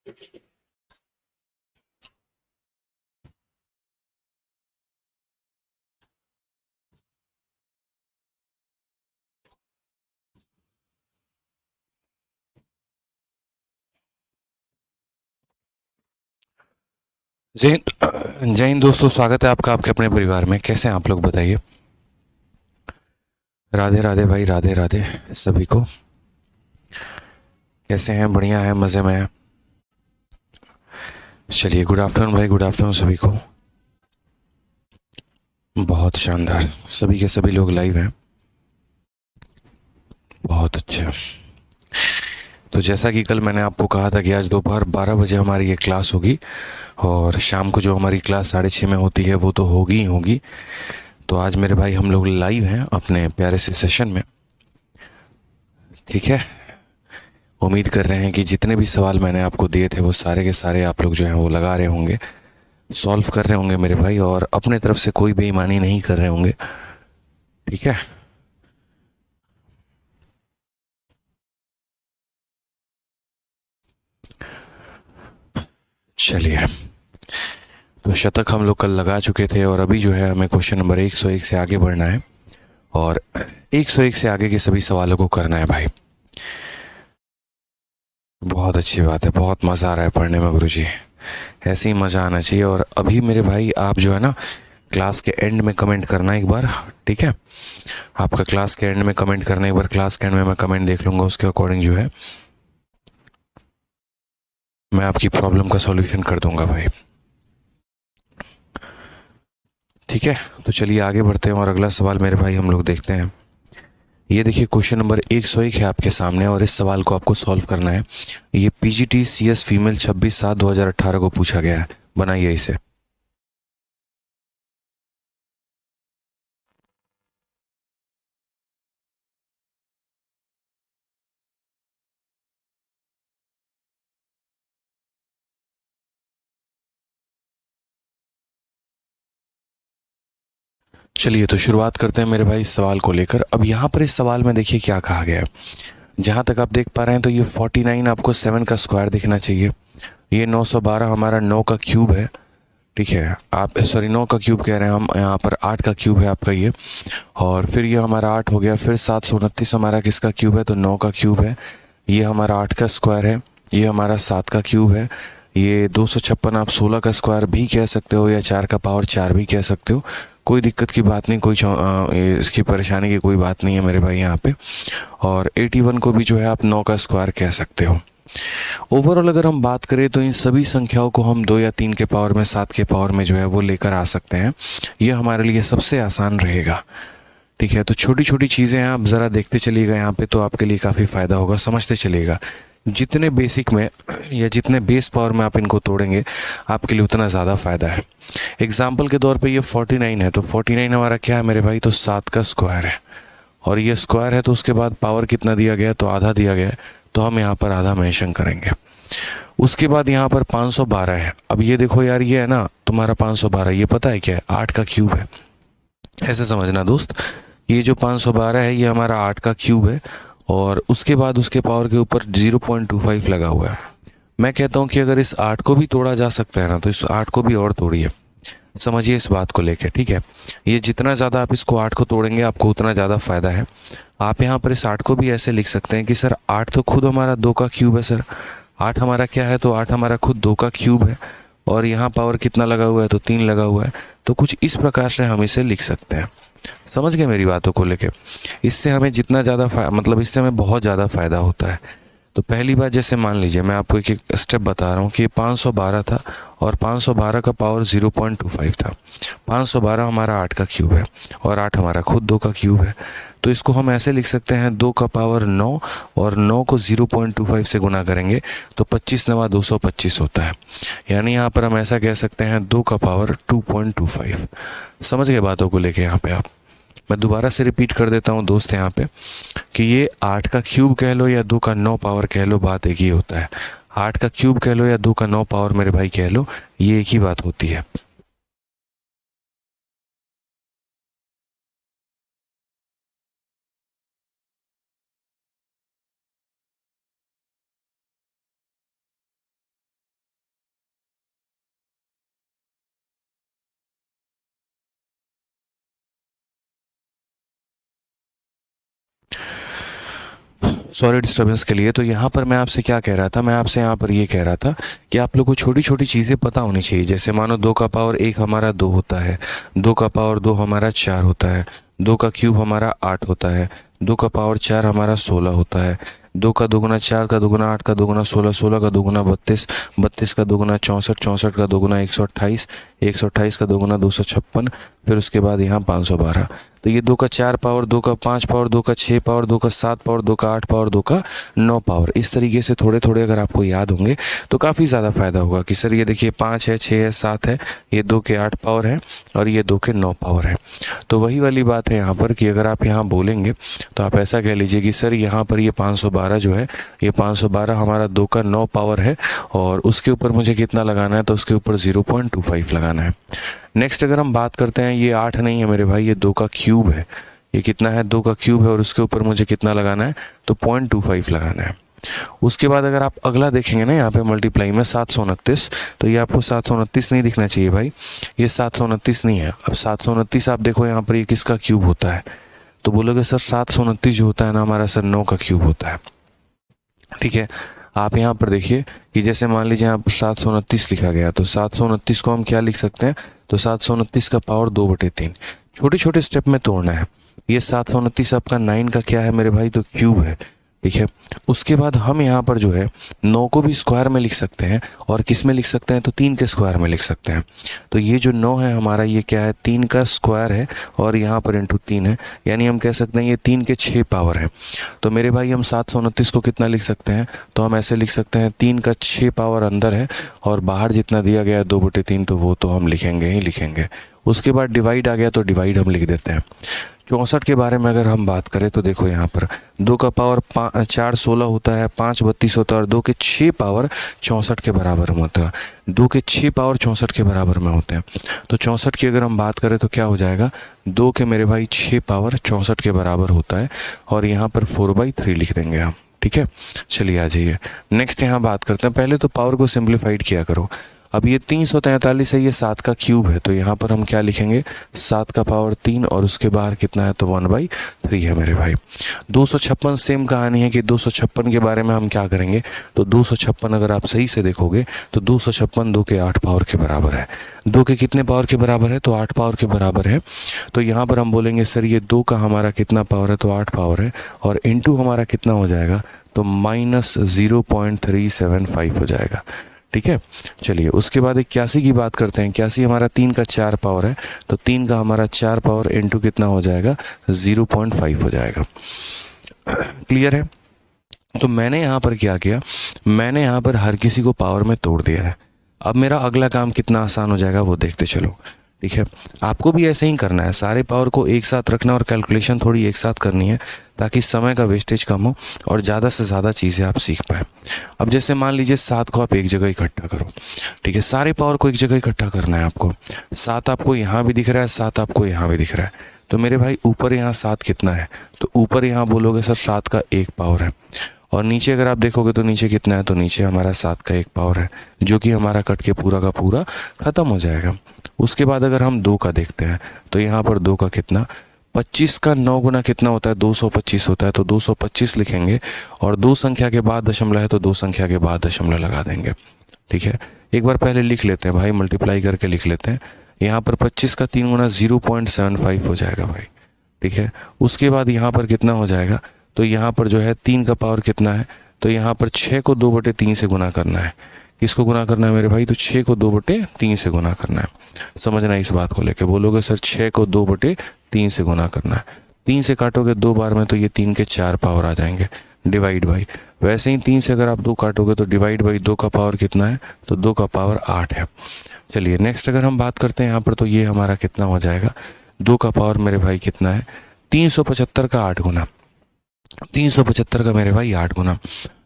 जय जय हिंद दोस्तों, स्वागत है आपका आपके अपने परिवार में। कैसे हैं आप लोग, बताइए। राधे राधे भाई, राधे राधे सभी को। कैसे हैं? बढ़िया है, मज़े में है। चलिए, गुड आफ्टरनून भाई, गुड आफ्टरनून सभी को। बहुत शानदार, सभी के सभी लोग लाइव हैं। बहुत अच्छा। तो जैसा कि कल मैंने आपको कहा था कि आज दोपहर 12 बजे हमारी ये क्लास होगी, और शाम को जो हमारी क्लास 6:30 में होती है वो तो होगी ही होगी। तो आज मेरे भाई हम लोग लाइव हैं अपने प्यारे से सेशन में। ठीक है। उम्मीद कर रहे हैं कि जितने भी सवाल मैंने आपको दिए थे वो सारे के सारे आप लोग जो हैं वो लगा रहे होंगे, सॉल्व कर रहे होंगे मेरे भाई, और अपने तरफ से कोई बेईमानी नहीं कर रहे होंगे। ठीक है। चलिए, तो शतक हम लोग कल लगा चुके थे, और अभी जो है हमें क्वेश्चन नंबर 101 से आगे बढ़ना है, और 101 से आगे के सभी सवालों को करना है भाई। बहुत अच्छी बात है, बहुत मज़ा आ रहा है पढ़ने में गुरुजी। ऐसे ही मज़ा आना चाहिए। और अभी मेरे भाई आप जो है ना, क्लास के एंड में कमेंट करना एक बार। ठीक है। आपका क्लास के एंड में कमेंट करना एक बार। क्लास के एंड में मैं कमेंट देख लूँगा, उसके अकॉर्डिंग जो है मैं आपकी प्रॉब्लम का सॉल्यूशन कर दूंगा भाई। ठीक है। तो चलिए आगे बढ़ते हैं, और अगला सवाल मेरे भाई हम लोग देखते हैं। ये देखिए, क्वेश्चन नंबर 101 है आपके सामने, और इस सवाल को आपको सॉल्व करना है। ये पीजीटी सीएस फीमेल 26/7/2018 को पूछा गया है। बनाइए इसे। चलिए, तो शुरुआत करते हैं मेरे भाई इस सवाल को लेकर। अब यहाँ पर इस सवाल में देखिए क्या कहा गया है। जहाँ तक आप देख पा रहे हैं तो ये 49 आपको 7 का स्क्वायर दिखना चाहिए। ये 912 हमारा 9 का क्यूब है। ठीक है। आप सॉरी, 9 का क्यूब कह रहे हैं हम, यहाँ पर 8 का क्यूब है आपका ये। और फिर ये हमारा 8 हो गया। फिर 729 हमारा किसका क्यूब है? तो 9 का क्यूब है। ये हमारा 8 का स्क्वायर है। ये हमारा 7 का क्यूब है। ये 256 आप 16 का स्क्वायर भी कह सकते हो, या 4 का पावर 4 भी कह सकते हो। कोई दिक्कत की बात नहीं, इसकी परेशानी की कोई बात नहीं है मेरे भाई यहाँ पे। और 81 को भी जो है आप 9 का स्क्वायर कह सकते हो। ओवरऑल अगर हम बात करें तो इन सभी संख्याओं को हम 2 या 3 के पावर में, 7 के पावर में जो है वो लेकर आ सकते हैं। ये हमारे लिए सबसे आसान रहेगा। ठीक है। तो छोटी छोटी चीज़ें हैं, आप ज़रा देखते चलिएगा यहाँ पे, तो आपके लिए काफ़ी फ़ायदा होगा, समझते चलिएगा। जितने बेसिक में या जितने बेस पावर में आप इनको तोड़ेंगे, आपके लिए उतना ज़्यादा फ़ायदा है। एग्जाम्पल के तौर पे ये 49 है, तो 49 हमारा क्या है मेरे भाई? तो 7 का स्क्वायर है। और ये स्क्वायर है, तो उसके बाद पावर कितना दिया गया है? तो आधा दिया गया है। तो हम यहाँ पर आधा मेंशन करेंगे। उसके बाद यहाँ पर 512 है। अब ये देखो यार, ये है ना तुम्हारा 512, ये पता है क्या है? 8 का क्यूब है। ऐसे समझना दोस्त, ये जो 512 है ये हमारा 8 का क्यूब है। और उसके बाद उसके पावर के ऊपर 0.25 लगा हुआ है। मैं कहता हूँ कि अगर इस 8 को भी तोड़ा जा सकता है ना, तो इस 8 को भी और तोड़िए। समझिए इस बात को लेके। ठीक है। ये जितना ज़्यादा आप इसको 8 को तोड़ेंगे, आपको उतना ज़्यादा फायदा है। आप यहाँ पर इस 8 को भी ऐसे लिख सकते हैं कि सर 8 तो खुद हमारा 2 का क्यूब है। सर 8 हमारा क्या है? तो 8 हमारा खुद 2 का क्यूब है। और यहाँ पावर कितना लगा हुआ है? तो 3 लगा हुआ है। तो कुछ इस प्रकार से हम इसे लिख सकते हैं। समझ गए मेरी बातों को लेके? इससे हमें जितना ज़्यादा मतलब इससे हमें बहुत ज़्यादा फायदा होता है। तो पहली बात, जैसे मान लीजिए मैं आपको एक एक स्टेप बता रहा हूँ कि 512 था, और 512 का पावर 0.25 था। 512 हमारा 8 का क्यूब है, और 8 हमारा खुद 2 का क्यूब है। तो इसको हम ऐसे लिख सकते हैं, 2 का पावर 9, और 9 को 0.25 से गुना करेंगे तो 25 नवा 225 होता है। यानी यहाँ पर हम ऐसा कह सकते हैं 2 का पावर 2.25। समझ गए बातों को लेके यहाँ पे आप? मैं दोबारा से रिपीट कर देता हूँ दोस्त यहाँ पे, कि ये 8 का क्यूब कह लो या 2 का 9 पावर कह लो, बात एक ही होता है। 8 का क्यूब कह लो या 2 का 9 पावर मेरे भाई कह लो, ये एक ही बात होती है। सॉरी डिस्टर्बेंस के लिए। तो यहाँ पर मैं आपसे क्या कह रहा था, मैं आपसे यहाँ पर ये कह रहा था कि आप लोग को छोटी छोटी चीज़ें पता होनी चाहिए। जैसे मानो 2 का पावर 1 हमारा 2 होता है, 2 का पावर 2 हमारा 4 होता है, 2 का क्यूब हमारा 8 होता है, 2 का पावर 4 हमारा 16 होता है, 2 का दोगुना 4 का दोगुना 8 का दोगुना 16, 16 का दोगुना 32, 32 का दोगुना 64, 64 का दोगुना 128, 128 का दोगुना 256, फिर उसके बाद यहाँ 512। तो ये 2 का 4 पावर, 2 का 5 पावर, 2 का 6 पावर, 2 का 7 पावर, 2 का 8 पावर, 2 का 9 पावर। इस तरीके से थोड़े थोड़े अगर आपको याद होंगे तो काफ़ी ज़्यादा फायदा होगा कि सर ये देखिए 5 है, 6 है, 7 है, ये 2 के 8 पावर है और ये 2 के 9 पावर है। तो वही वाली बात है यहाँ पर कि अगर आप यहाँ बोलेंगे तो आप ऐसा कह लीजिए कि सर यहाँ पर ये 512 जो है, ये 512 हमारा 2 का 9 पावर है और उसके ऊपर मुझे कितना लगाना है, तो उसके ऊपर 0.25 लगाना है। नेक्स्ट अगर हम बात करते हैं, ये 8 नहीं है मेरे भाई, ये 2 का क्यूब है। ये कितना है, 2 का क्यूब है और उसके ऊपर मुझे कितना लगाना है, तो 0.25 लगाना है। उसके बाद अगर आप अगला देखेंगे ना यहाँ पे मल्टीप्लाई में 729, तो ये आपको 729 नहीं दिखना चाहिए भाई, ये 729 नहीं है। अब 729 आप देखो यहाँ पर ये किसका क्यूब होता है, तो बोलोगे सर 729 जो होता है ना हमारा सर 9 का क्यूब होता है। ठीक है, आप यहाँ पर देखिए कि जैसे मान लीजिए यहाँ पर 729 लिखा गया, तो 729 को हम क्या लिख सकते हैं, तो 729 का पावर 2/3। छोटे छोटे स्टेप में तोड़ना है। ये 729 आपका 9 का क्या है मेरे भाई, तो क्यूब है। ठीक है, उसके बाद हम यहाँ पर जो है 9 को भी स्क्वायर में लिख सकते हैं और किस में लिख सकते हैं, तो 3 के स्क्वायर में लिख सकते हैं। तो ये जो 9 है हमारा, ये क्या है, 3 का स्क्वायर है और यहाँ पर इंटू 3 है, यानी हम कह सकते हैं ये 3 के 6 पावर है। तो मेरे भाई हम 729 को कितना लिख सकते हैं, तो हम ऐसे लिख सकते हैं 3 का 6 पावर अंदर है और बाहर जितना दिया गया है 2/3, तो वो तो हम लिखेंगे ही लिखेंगे। उसके बाद डिवाइड आ गया तो डिवाइड हम लिख देते हैं। 64 के बारे में अगर हम बात करें तो देखो यहाँ पर 2 का पावर 4 16 होता है, 5 32 होता है और 2 के 6 पावर 64 के बराबर में होता है। 2 के 6 पावर 64 के बराबर में होते हैं। तो 64 की अगर हम बात करें तो क्या हो जाएगा, 2 के मेरे भाई 6 पावर 64 के बराबर होता है और यहाँ पर 4/3 लिख देंगे हम। ठीक है, चलिए आ जाइए नेक्स्ट यहाँ बात करते हैं। पहले तो पावर को सिंप्लीफाइड किया करो। अब ये 343 है, ये 7 का क्यूब है, तो यहाँ पर हम क्या लिखेंगे, 7 का पावर 3 और उसके बाहर कितना है, तो 1/3 है मेरे भाई। 256 सेम कहानी है कि 256 के बारे में हम क्या करेंगे, तो 256 अगर आप सही से देखोगे तो 256 2 के 8 पावर के बराबर है। 2 के कितने पावर के बराबर है, तो 8 पावर के बराबर है। तो यहाँ पर हम बोलेंगे सर ये 2 का हमारा कितना पावर है, तो 8 पावर है और इंटू हमारा कितना हो जाएगा, तो -0.375 हो जाएगा। ठीक है, चलिए उसके बाद 81 की बात करते हैं। 81 हमारा 3 का 4 पावर है, तो 3 का हमारा 4 पावर इंटू कितना हो जाएगा, 0.5 हो जाएगा। क्लियर है। तो मैंने यहाँ पर क्या किया, मैंने यहाँ पर हर किसी को पावर में तोड़ दिया है। अब मेरा अगला काम कितना आसान हो जाएगा वो देखते चलो। ठीक है, आपको भी ऐसे ही करना है, सारे पावर को एक साथ रखना और कैलकुलेशन थोड़ी एक साथ करनी है ताकि समय का वेस्टेज कम हो और ज़्यादा से ज़्यादा चीज़ें आप सीख पाएँ। अब जैसे मान लीजिए 7 को आप एक जगह इकट्ठा करो। ठीक है, सारे पावर को एक जगह इकट्ठा करना है आपको। 7 आपको यहाँ भी दिख रहा है, 7 आपको यहाँ भी दिख रहा है। तो मेरे भाई ऊपर यहाँ 7 कितना है, तो ऊपर यहाँ बोलोगे सर 7 का 1 पावर है और नीचे अगर आप देखोगे तो नीचे कितना है, तो नीचे हमारा 7 का 1 पावर है, जो कि हमारा कट के पूरा का पूरा ख़त्म हो जाएगा। उसके बाद अगर हम 2 का देखते हैं तो यहाँ पर 2 का कितना, 25 का 9 गुना कितना होता है, 225 होता है। तो 225 लिखेंगे और 2 संख्या के बाद दशमलव है तो 2 संख्या के बाद दशमलव लगा देंगे। ठीक है, एक बार पहले लिख लेते हैं भाई, मल्टीप्लाई करके लिख लेते हैं। यहाँ पर 25 का 3 गुना 0.75 हो जाएगा भाई। ठीक है, उसके बाद यहाँ पर कितना हो जाएगा, तो यहाँ पर जो है 3 का पावर कितना है, तो यहाँ पर 6 को 2/3 से गुना करना है। किसको गुना करना है मेरे भाई, तो 6 को 2/3 से गुना करना है। समझना इस बात को लेके, बोलोगे सर 6 को 2/3 से गुना करना है। 3 से काटोगे 2 बार में तो ये 3 के 4 पावर आ जाएंगे, डिवाइड बाई। वैसे ही 3 से अगर आप 2 काटोगे तो डिवाइड बाई 2 का पावर कितना है, तो 2 का पावर 8 है। चलिए नेक्स्ट अगर हम बात करते हैं यहाँ पर, तो ये हमारा कितना हो जाएगा, 2 का पावर मेरे भाई कितना है, 375 का 8 गुना, 375 का मेरे भाई 8 गुना।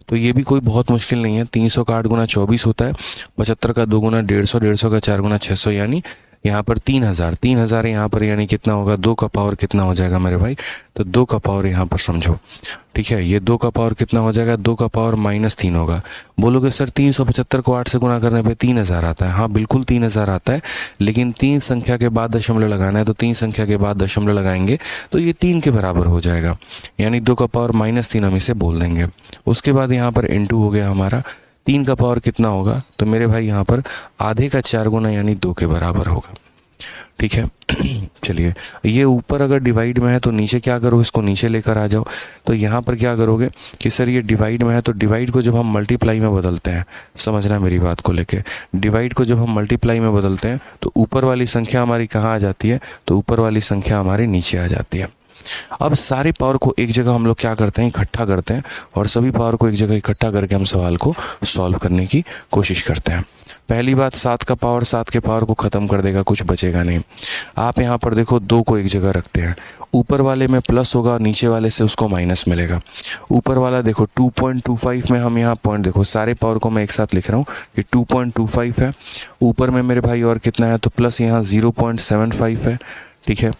तो ये भी कोई बहुत मुश्किल नहीं है। 300 का 8 गुना 24 होता है, 75 का 2 गुना 150, 150 का 4 गुना 600, यानी यहाँ पर 3000, 3000 यहाँ पर यानी कितना होगा, 2 का पावर कितना हो जाएगा मेरे भाई, तो 2 का पावर यहाँ पर समझो, ठीक है। ये 2 का पावर कितना हो जाएगा, 2 का पावर -3 होगा। बोलोगे सर 375 को 8 से गुना करने पे 3000 आता है। हाँ बिल्कुल 3000 आता है, लेकिन 3 संख्या के बाद दशमलव लगाना है, तो 3 संख्या के बाद दशमलव लगाएंगे तो ये 3 के बराबर हो जाएगा, यानी 2 का पावर -3 हम इसे बोल देंगे। उसके बाद यहाँ पर इनटू हो गया हमारा, 3 का पावर कितना होगा, तो मेरे भाई यहाँ पर आधे का 4 गुना यानी 2 के बराबर होगा, ठीक है। चलिए, ये ऊपर अगर डिवाइड में है तो नीचे क्या करो, इसको नीचे लेकर आ जाओ। तो यहाँ पर क्या करोगे कि सर ये डिवाइड में है, तो डिवाइड को जब हम मल्टीप्लाई में बदलते हैं, समझना मेरी बात को लेके, डिवाइड को जब हम मल्टीप्लाई में बदलते हैं तो ऊपर वाली संख्या हमारी कहाँ आ जाती है, तो ऊपर वाली संख्या हमारी नीचे आ जाती है। अब सारे पावर को एक जगह हम लोग क्या करते हैं, इकट्ठा करते हैं, और सभी पावर को एक जगह इकट्ठा करके हम सवाल को सॉल्व करने की कोशिश करते हैं। पहली बात, 7 का पावर 7 के पावर को ख़त्म कर देगा, कुछ बचेगा नहीं। आप यहाँ पर देखो 2 को एक जगह रखते हैं, ऊपर वाले में प्लस होगा, नीचे वाले से उसको माइनस मिलेगा। ऊपर वाला देखो 2.25 में, हम यहाँ पॉइंट देखो, सारे पावर को मैं एक साथ लिख रहा हूँ कि 2.25 है। ऊपर में मेरे भाई और कितना है, तो प्लस यहाँ 0.75 है, ठीक है।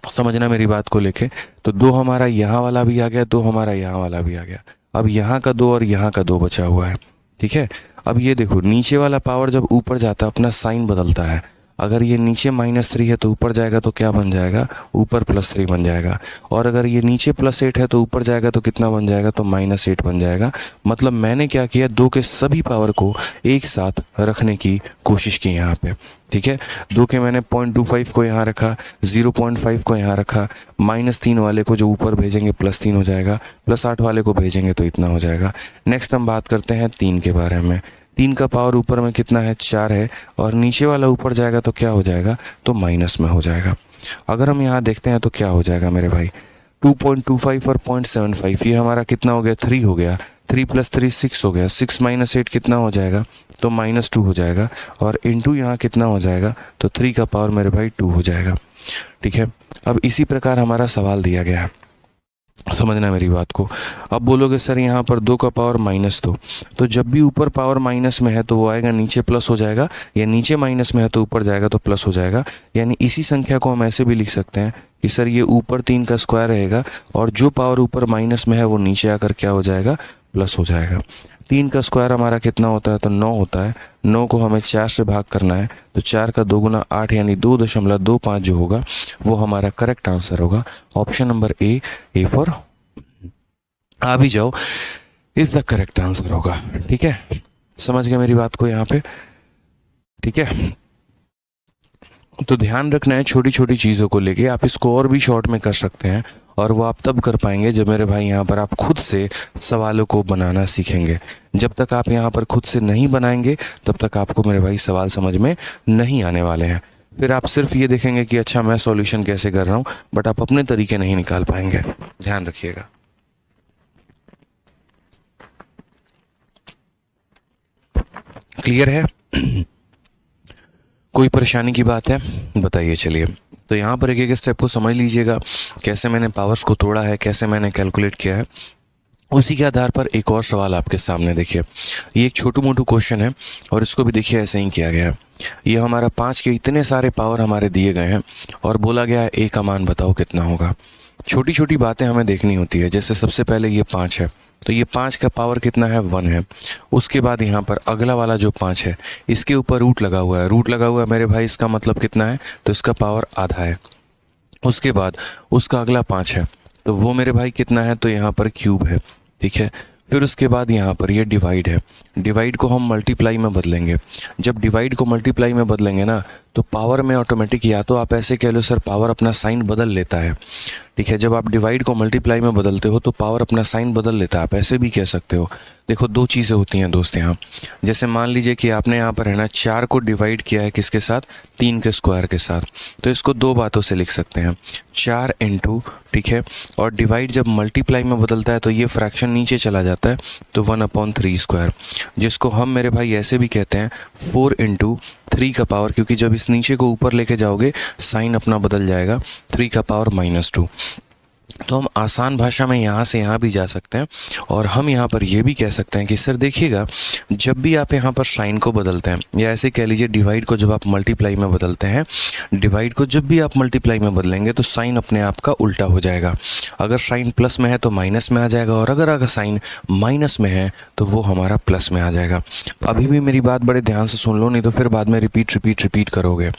समझना मेरी बात को लेके, तो 2 हमारा यहाँ वाला भी आ गया, 2 हमारा यहाँ वाला भी आ गया। अब यहाँ का 2 और यहाँ का 2 बचा हुआ है, ठीक है। अब ये देखो, नीचे वाला पावर जब ऊपर जाता है अपना साइन बदलता है। अगर ये नीचे -3 है तो ऊपर जाएगा तो क्या बन जाएगा, ऊपर +3 बन जाएगा। और अगर ये नीचे +8 है तो ऊपर जाएगा तो कितना बन जाएगा, तो -8 बन जाएगा। मतलब मैंने क्या किया, 2 के सभी पावर को एक साथ रखने की कोशिश की यहाँ पे, ठीक है। 2 के मैंने 0.25 को यहाँ रखा, 0.5 को यहाँ रखा, -3 वाले को जो ऊपर भेजेंगे +3 हो जाएगा, +8 वाले को भेजेंगे तो इतना हो जाएगा। नेक्स्ट हम बात करते हैं 3 के बारे में। 3 का पावर ऊपर में कितना है, 4 है, और नीचे वाला ऊपर जाएगा तो क्या हो जाएगा, तो माइनस में हो जाएगा। अगर हम यहाँ देखते हैं तो क्या हो जाएगा मेरे भाई, 2.25 और 0.75, ये हमारा कितना हो गया, 3 हो गया, 3 + 3 6 हो गया, 6 - 8 कितना हो जाएगा, तो -2 हो जाएगा। और इंटू यहाँ कितना हो जाएगा, तो 3 का पावर मेरे भाई 2 हो जाएगा, ठीक है। अब इसी प्रकार हमारा सवाल दिया गया है, समझना मेरी बात को। अब बोलोगे सर यहाँ पर 2 का पावर -2, तो जब भी ऊपर पावर माइनस में है तो वो आएगा नीचे प्लस हो जाएगा, या नीचे माइनस में है तो ऊपर जाएगा तो प्लस हो जाएगा। यानी इसी संख्या को हम ऐसे भी लिख सकते हैं कि सर ये ऊपर 3 का स्क्वायर रहेगा, और जो पावर ऊपर माइनस में है वो नीचे आकर क्या हो जाएगा, प्लस हो जाएगा। 3 का स्क्वायर हमारा कितना होता है, तो 9 होता है। 9 को हमें 4 से भाग करना है, तो 4 का 2 गुना 8 यानी 2.25 जो होगा वो हमारा करेक्ट आंसर होगा। ऑप्शन नंबर ए फॉर आ भी जाओ इज द करेक्ट आंसर होगा, ठीक है। समझ गए मेरी बात को यहाँ पे, ठीक है। तो ध्यान रखना है छोटी छोटी चीज़ों को लेके, आप इसको और भी शॉर्ट में कर सकते हैं, और वो आप तब कर पाएंगे जब मेरे भाई यहाँ पर आप खुद से सवालों को बनाना सीखेंगे। जब तक आप यहाँ पर खुद से नहीं बनाएंगे तब तक आपको मेरे भाई सवाल समझ में नहीं आने वाले हैं। फिर आप सिर्फ ये देखेंगे कि अच्छा मैं सॉल्यूशन कैसे कर रहा हूँ, बट आप अपने तरीके नहीं निकाल पाएंगे। ध्यान रखिएगा। क्लियर है? कोई परेशानी की बात है बताइए। चलिए, तो यहाँ पर एक एक स्टेप को समझ लीजिएगा, कैसे मैंने पावर्स को तोड़ा है, कैसे मैंने कैलकुलेट किया है। उसी के आधार पर एक और सवाल आपके सामने देखिए। ये एक छोटू मोटू क्वेश्चन है और इसको भी देखिए ऐसे ही किया गया है। ये हमारा 5 के इतने सारे पावर हमारे दिए गए हैं और बोला गया है ए का मान बताओ कितना होगा। छोटी छोटी बातें हमें देखनी होती है। जैसे सबसे पहले ये 5 है, तो ये 5 का पावर कितना है, 1 है। उसके बाद यहाँ पर अगला वाला जो 5 है, इसके ऊपर रूट लगा हुआ है। रूट लगा हुआ है मेरे भाई, इसका मतलब कितना है, तो इसका पावर आधा है। उसके बाद उसका अगला 5 है, तो वो मेरे भाई कितना है, तो यहाँ पर क्यूब है, ठीक है। फिर उसके बाद यहाँ पर ये डिवाइड है। डिवाइड को हम मल्टीप्लाई में बदलेंगे। जब डिवाइड को मल्टीप्लाई में बदलेंगे ना, तो पावर में ऑटोमेटिक, या तो आप ऐसे कह लो सर पावर अपना साइन बदल लेता है, ठीक है। जब आप डिवाइड को मल्टीप्लाई में बदलते हो तो पावर अपना साइन बदल लेता है, आप ऐसे भी कह सकते हो। देखो दो चीज़ें होती हैं दोस्त यहाँ। जैसे मान लीजिए कि आपने यहाँ पर है ना 4 को डिवाइड किया है किसके साथ, 3 के स्क्वायर के साथ, तो इसको दो बातों से लिख सकते हैं, 4 इंटू, ठीक है। और डिवाइड जब मल्टीप्लाई में बदलता है तो ये फ्रैक्शन नीचे चला जाता है, तो 1/3 स्क्वायर, जिसको हम मेरे भाई ऐसे भी कहते हैं 4 इंटू 3 का पावर, क्योंकि जब इस नीचे को ऊपर लेके जाओगे साइन अपना बदल जाएगा, 3 का पावर -2। तो हम आसान भाषा में यहाँ से यहाँ भी जा सकते हैं और हम यहाँ पर ये भी कह सकते हैं कि सर देखिएगा, जब भी आप यहाँ पर साइन को बदलते हैं, या ऐसे कह लीजिए डिवाइड को जब आप मल्टीप्लाई में बदलते हैं, डिवाइड को जब भी आप मल्टीप्लाई में बदलेंगे तो साइन अपने आप का उल्टा हो जाएगा। अगर साइन प्लस में है तो माइनस में आ जाएगा, और अगर साइन माइनस में है तो वो हमारा प्लस में आ जाएगा। अभी भी मेरी बात बड़े ध्यान से सुन लो, नहीं तो फिर बाद में रिपीट करोगे।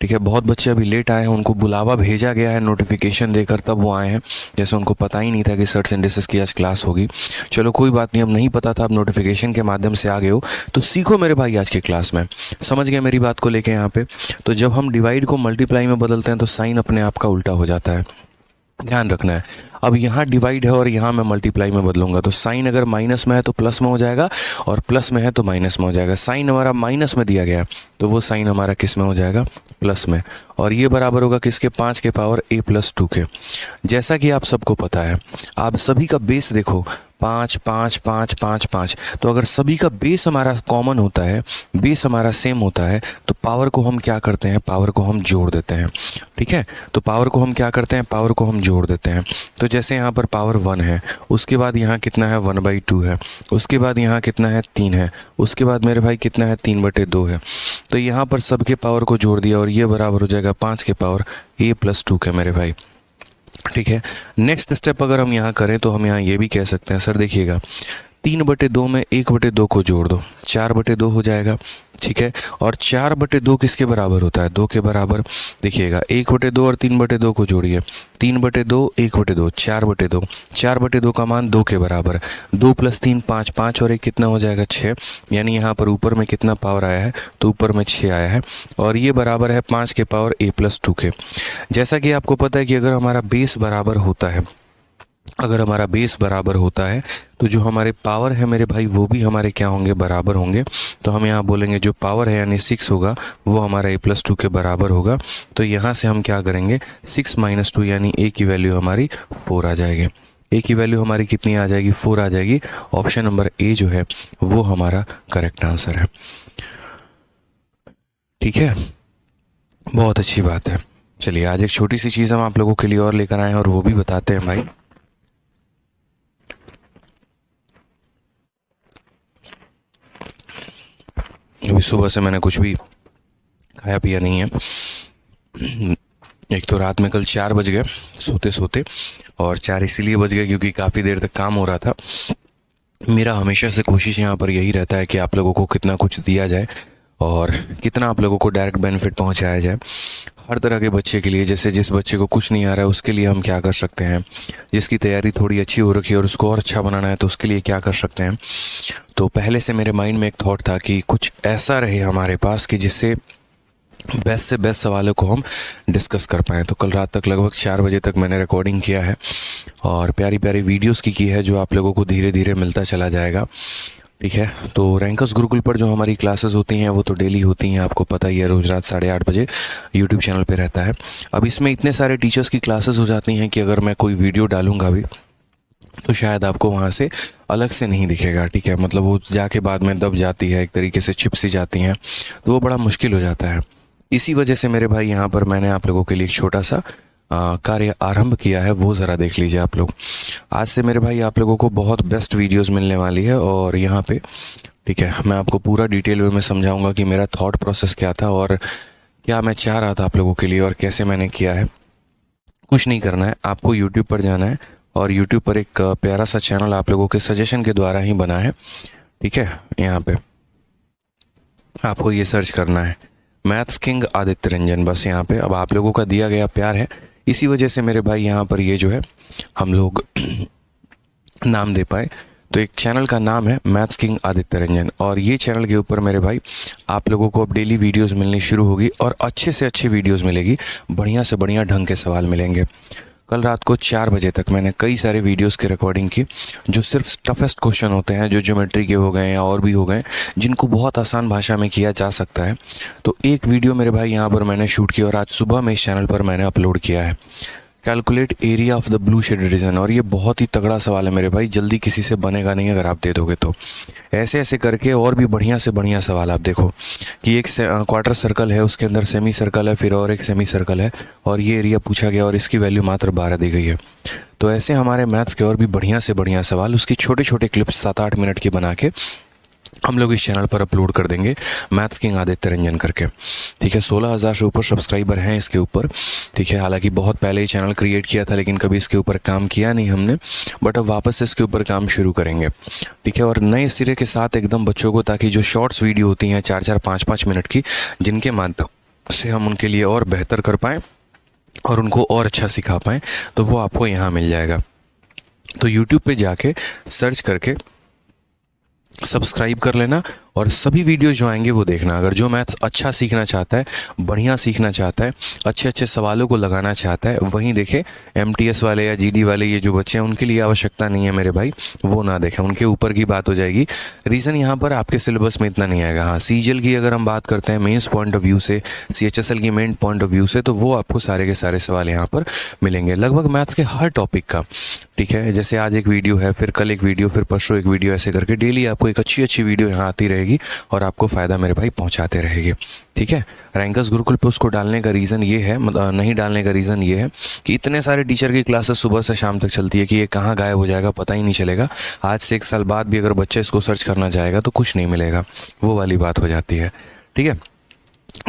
ठीक है, बहुत बच्चे अभी लेट आए हैं, उनको बुलावा भेजा गया है नोटिफिकेशन देकर, तब वो आए हैं। जैसे उनको पता ही नहीं था कि सर्च इंडेक्सेस की आज क्लास होगी। चलो कोई बात नहीं, अब नहीं पता था, अब नोटिफिकेशन के माध्यम से आ गए हो तो सीखो मेरे भाई आज के क्लास में। समझ गए मेरी बात को लेके यहाँ पे? तो जब हम डिवाइड को मल्टीप्लाई में बदलते हैं तो साइन अपने आप का उल्टा हो जाता है, ध्यान रखना है। अब यहाँ डिवाइड है और यहाँ मैं मल्टीप्लाई में बदलूंगा तो साइन अगर माइनस में है तो प्लस में हो जाएगा, और प्लस में है तो माइनस में हो जाएगा। साइन हमारा माइनस में दिया गया तो वो साइन हमारा किस में हो जाएगा? प्लस में। और ये बराबर होगा किसके? 5 के पावर a+2 के। जैसा कि आप सबको पता है, आप सभी का बेस देखो 5 5 5 5 5, तो अगर सभी का बेस हमारा कॉमन होता है, बेस हमारा सेम होता है, तो पावर को हम क्या करते हैं? पावर को हम जोड़ देते हैं। ठीक है, तो पावर को हम क्या करते हैं? पावर को हम जोड़ देते हैं। तो जैसे यहाँ पर पावर 1 है, उसके बाद यहाँ कितना है? 1/2 है, उसके बाद यहाँ कितना है? 3 है, उसके बाद मेरे भाई कितना है? 3/2 है। तो यहाँ पर सबके पावर को जोड़ दिया और ये बराबर हो जाएगा 5 के पावर a+2 के मेरे भाई। ठीक है, नेक्स्ट स्टेप अगर हम यहाँ करें तो हम यहाँ ये भी कह सकते हैं, सर देखिएगा 3/2 में 1/2 को जोड़ दो, 4/2 हो जाएगा। ठीक है, और 4/2 किसके बराबर होता है? 2 के बराबर। देखिएगा 1/2 और 3/2 को जोड़िए, 3/2 1/2 4/2, 4/2 का मान 2 के बराबर। 2 + 3 5, 5 और 1 कितना हो जाएगा? 6। यानी यहाँ पर ऊपर में कितना पावर आया है? तो ऊपर में 6 आया है, और ये बराबर है 5 के पावर a+2 के। जैसा कि आपको पता है कि अगर हमारा बेस बराबर होता है, अगर हमारा बेस बराबर होता है तो जो हमारे पावर है मेरे भाई वो भी हमारे क्या होंगे? बराबर होंगे। तो हम यहाँ बोलेंगे जो पावर है यानी 6 होगा वो हमारा a+2 के बराबर होगा। तो यहाँ से हम क्या करेंगे? 6 - 2 यानी a की वैल्यू हमारी 4 आ जाएगी। a की वैल्यू हमारी कितनी आ जाएगी? 4 आ जाएगी। ऑप्शन नंबर ए जो है वो हमारा करेक्ट आंसर है। ठीक है, बहुत अच्छी बात है। चलिए आज एक छोटी सी चीज़ हम आप लोगों के लिए और लेकर आए हैं और वो भी बताते हैं भाई। अभी सुबह से मैंने कुछ भी खाया पिया नहीं है। एक तो रात में कल 4 बज गए सोते सोते, और 4 इसीलिए बज गए क्योंकि काफ़ी देर तक काम हो रहा था। मेरा हमेशा से कोशिश यहाँ पर यही रहता है कि आप लोगों को कितना कुछ दिया जाए और कितना आप लोगों को डायरेक्ट बेनिफिट पहुँचाया जाए हर तरह के बच्चे के लिए। जैसे जिस बच्चे को कुछ नहीं आ रहा है उसके लिए हम क्या कर सकते हैं, जिसकी तैयारी थोड़ी अच्छी हो रखी है और उसको और अच्छा बनाना है तो उसके लिए क्या कर सकते हैं। तो पहले से मेरे माइंड में एक थॉट था कि कुछ ऐसा रहे हमारे पास कि जिससे बेस्ट से बेस्ट सवालों को हम डिस्कस कर पाएँ। तो कल रात तक लगभग 4 बजे तक मैंने रिकॉर्डिंग किया है और प्यारी प्यारी वीडियोस की है जो आप लोगों को धीरे धीरे मिलता चला जाएगा। ठीक है, तो रैंकर्स गुरुकुल पर जो हमारी क्लासेस होती हैं वो तो डेली होती हैं, आपको पता ही है, रोज़ रात 8:30 बजे यूट्यूब चैनल पे रहता है। अब इसमें इतने सारे टीचर्स की क्लासेस हो जाती हैं कि अगर मैं कोई वीडियो डालूंगा भी तो शायद आपको वहाँ से अलग से नहीं दिखेगा। ठीक है, मतलब वो जाके बाद में दब जाती है, एक तरीके से चिप सी जाती हैं, तो वो बड़ा मुश्किल हो जाता है। इसी वजह से मेरे भाई यहाँ पर मैंने आप लोगों के लिए एक छोटा सा कार्य आरंभ किया है, वो ज़रा देख लीजिए आप लोग। आज से मेरे भाई आप लोगों को बहुत बेस्ट वीडियोस मिलने वाली है और यहाँ पे ठीक है मैं आपको पूरा डिटेल वे में समझाऊंगा कि मेरा थॉट प्रोसेस क्या था और क्या मैं चाह रहा था आप लोगों के लिए और कैसे मैंने किया है। कुछ नहीं करना है, आपको यूट्यूब पर जाना है और यूट्यूब पर एक प्यारा सा चैनल आप लोगों के सजेशन के द्वारा ही बना है। ठीक है, यहाँ पे आपको ये सर्च करना है मैथ्स किंग आदित्य रंजन, बस यहाँ पे। अब आप लोगों का दिया गया प्यार है, इसी वजह से मेरे भाई यहाँ पर ये जो है हम लोग नाम दे पाए। तो एक चैनल का नाम है मैथ्स किंग आदित्य रंजन और ये चैनल के ऊपर मेरे भाई आप लोगों को अब डेली वीडियोस मिलनी शुरू होगी और अच्छे से अच्छी वीडियोस मिलेगी, बढ़िया से बढ़िया ढंग के सवाल मिलेंगे। कल रात को 4 बजे तक मैंने कई सारे वीडियोस की रिकॉर्डिंग की जो सिर्फ टफेस्ट क्वेश्चन होते हैं, जो ज्योमेट्री के हो गए या और भी हो गए, जिनको बहुत आसान भाषा में किया जा सकता है। तो एक वीडियो मेरे भाई यहाँ पर मैंने शूट किया और आज सुबह में इस चैनल पर मैंने अपलोड किया है। Calculate area of the blue shaded region. और ये बहुत ही तगड़ा सवाल है मेरे भाई, जल्दी किसी से बनेगा नहीं अगर आप दे दोगे तो। ऐसे ऐसे करके और भी बढ़िया से बढ़िया सवाल आप देखो कि एक क्वार्टर सर्कल है, उसके अंदर सेमी सर्कल है, फिर और एक सेमी सर्कल है, और ये एरिया पूछा गया और इसकी वैल्यू मात्र 12 दी गई है। तो ऐसे हमारे मैथ्स के और भी बढ़िया से बढ़िया सवाल उसकी छोटे छोटे क्लिप्स 7-8 मिनट की बना के हम लोग इस चैनल पर अपलोड कर देंगे, मैथ्स किंग आदित्य रंजन करके। ठीक है, 16,000 से ऊपर सब्सक्राइबर हैं इसके ऊपर। ठीक है, हालांकि बहुत पहले ही चैनल क्रिएट किया था लेकिन कभी इसके ऊपर काम किया नहीं हमने, बट अब वापस से इसके ऊपर काम शुरू करेंगे। ठीक है, और नए सिरे के साथ एकदम बच्चों को, ताकि जो शॉर्ट्स वीडियो होती हैं 4-4, 5-5 मिनट की, जिनके माध्यम से हम उनके लिए और बेहतर कर पाएँ और उनको और अच्छा सिखा पाएँ, तो वो आपको यहाँ मिल जाएगा। तो यूट्यूब पे जाके सर्च करके सब्सक्राइब कर लेना और सभी वीडियो जो आएंगे वो देखना। अगर जो मैथ्स अच्छा सीखना चाहता है, बढ़िया सीखना चाहता है, अच्छे अच्छे सवालों को लगाना चाहता है, वहीं देखे। एमटीएस वाले या जीडी वाले ये जो बच्चे हैं उनके लिए आवश्यकता नहीं है मेरे भाई, वो ना देखें, उनके ऊपर की बात हो जाएगी। रीज़न यहाँ पर आपके सिलेबस में इतना नहीं आएगा। हाँ, सीजीएल की अगर हम बात करते हैं मेंस पॉइंट ऑफ व्यू से, सीएचएसएल की मेन पॉइंट ऑफ व्यू से, तो वो आपको सारे के सारे सवाल यहाँ पर मिलेंगे लगभग मैथ्स के हर टॉपिक का। ठीक है, जैसे आज एक वीडियो है, फिर कल एक वीडियो, फिर परसों एक वीडियो, ऐसे करके डेली आपको एक अच्छी अच्छी वीडियो यहाँ आती रहेगी और आपको फ़ायदा मेरे भाई पहुँचाते रहेगी। ठीक है, रैंकर्स गुरुकुल पे उसको डालने का रीज़न ये है, नहीं डालने का रीज़न ये है कि इतने सारे टीचर की क्लासेस सुबह से शाम तक चलती है कि ये कहाँ गायब हो जाएगा पता ही नहीं चलेगा। आज से 1 साल बाद भी अगर बच्चा इसको सर्च करना चाहेगा तो कुछ नहीं मिलेगा, वो वाली बात हो जाती है। ठीक है,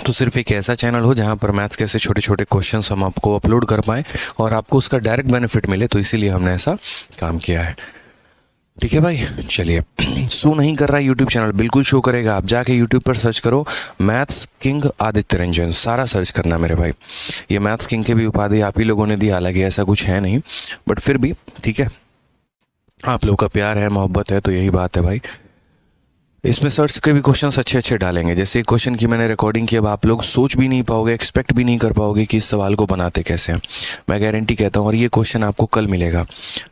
तो सिर्फ एक ऐसा चैनल हो जहाँ पर मैथ्स के ऐसे छोटे छोटे क्वेश्चंस हम आपको अपलोड कर पाएँ और आपको उसका डायरेक्ट बेनिफिट मिले, तो इसीलिए हमने ऐसा काम किया है। ठीक है भाई, चलिए। शो नहीं कर रहा है यूट्यूब चैनल, बिल्कुल शो करेगा। आप जाके यूट्यूब पर सर्च करो मैथ्स किंग आदित्य रंजन, सारा सर्च करना मेरे भाई। ये मैथ्स किंग के भी उपाधि आप ही लोगों ने दी, हालांकि ऐसा कुछ है नहीं, बट फिर भी ठीक है, आप लोग का प्यार है, मोहब्बत है, तो यही बात है भाई। इसमें सर्च के भी क्वेश्चंस अच्छे अच्छे डालेंगे। जैसे एक क्वेश्चन की मैंने रिकॉर्डिंग की, अब आप लोग सोच भी नहीं पाओगे, एक्सपेक्ट भी नहीं कर पाओगे कि इस सवाल को बनाते कैसे हैं, मैं गारंटी कहता हूँ। और ये क्वेश्चन आपको कल मिलेगा।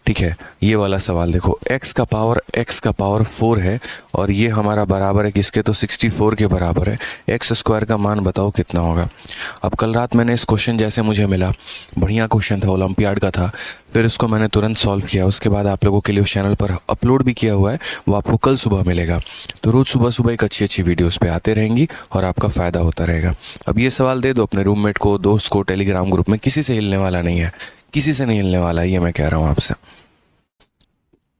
ठीक है, ये वाला सवाल देखो, x का पावर 4 है और ये हमारा बराबर है किसके, तो 64 के बराबर है। एक्स स्क्वायर का मान बताओ कितना होगा। अब कल रात मैंने इस क्वेश्चन जैसे मुझे मिला, बढ़िया क्वेश्चन था, ओलंपियाड का था, फिर इसको मैंने तुरंत सॉल्व किया। उसके बाद आप लोगों के लिए उस चैनल पर अपलोड भी किया हुआ है, वो आपको कल सुबह मिलेगा। तो रोज़ सुबह सुबह एक अच्छी अच्छी वीडियोस पे आते रहेंगी और आपका फ़ायदा होता रहेगा। अब ये सवाल दे दो अपने रूममेट को, दोस्त को, टेलीग्राम ग्रुप में, किसी से हिलने वाला नहीं है, किसी से नहीं हिलने वाला है, ये मैं कह रहा हूँ आपसे।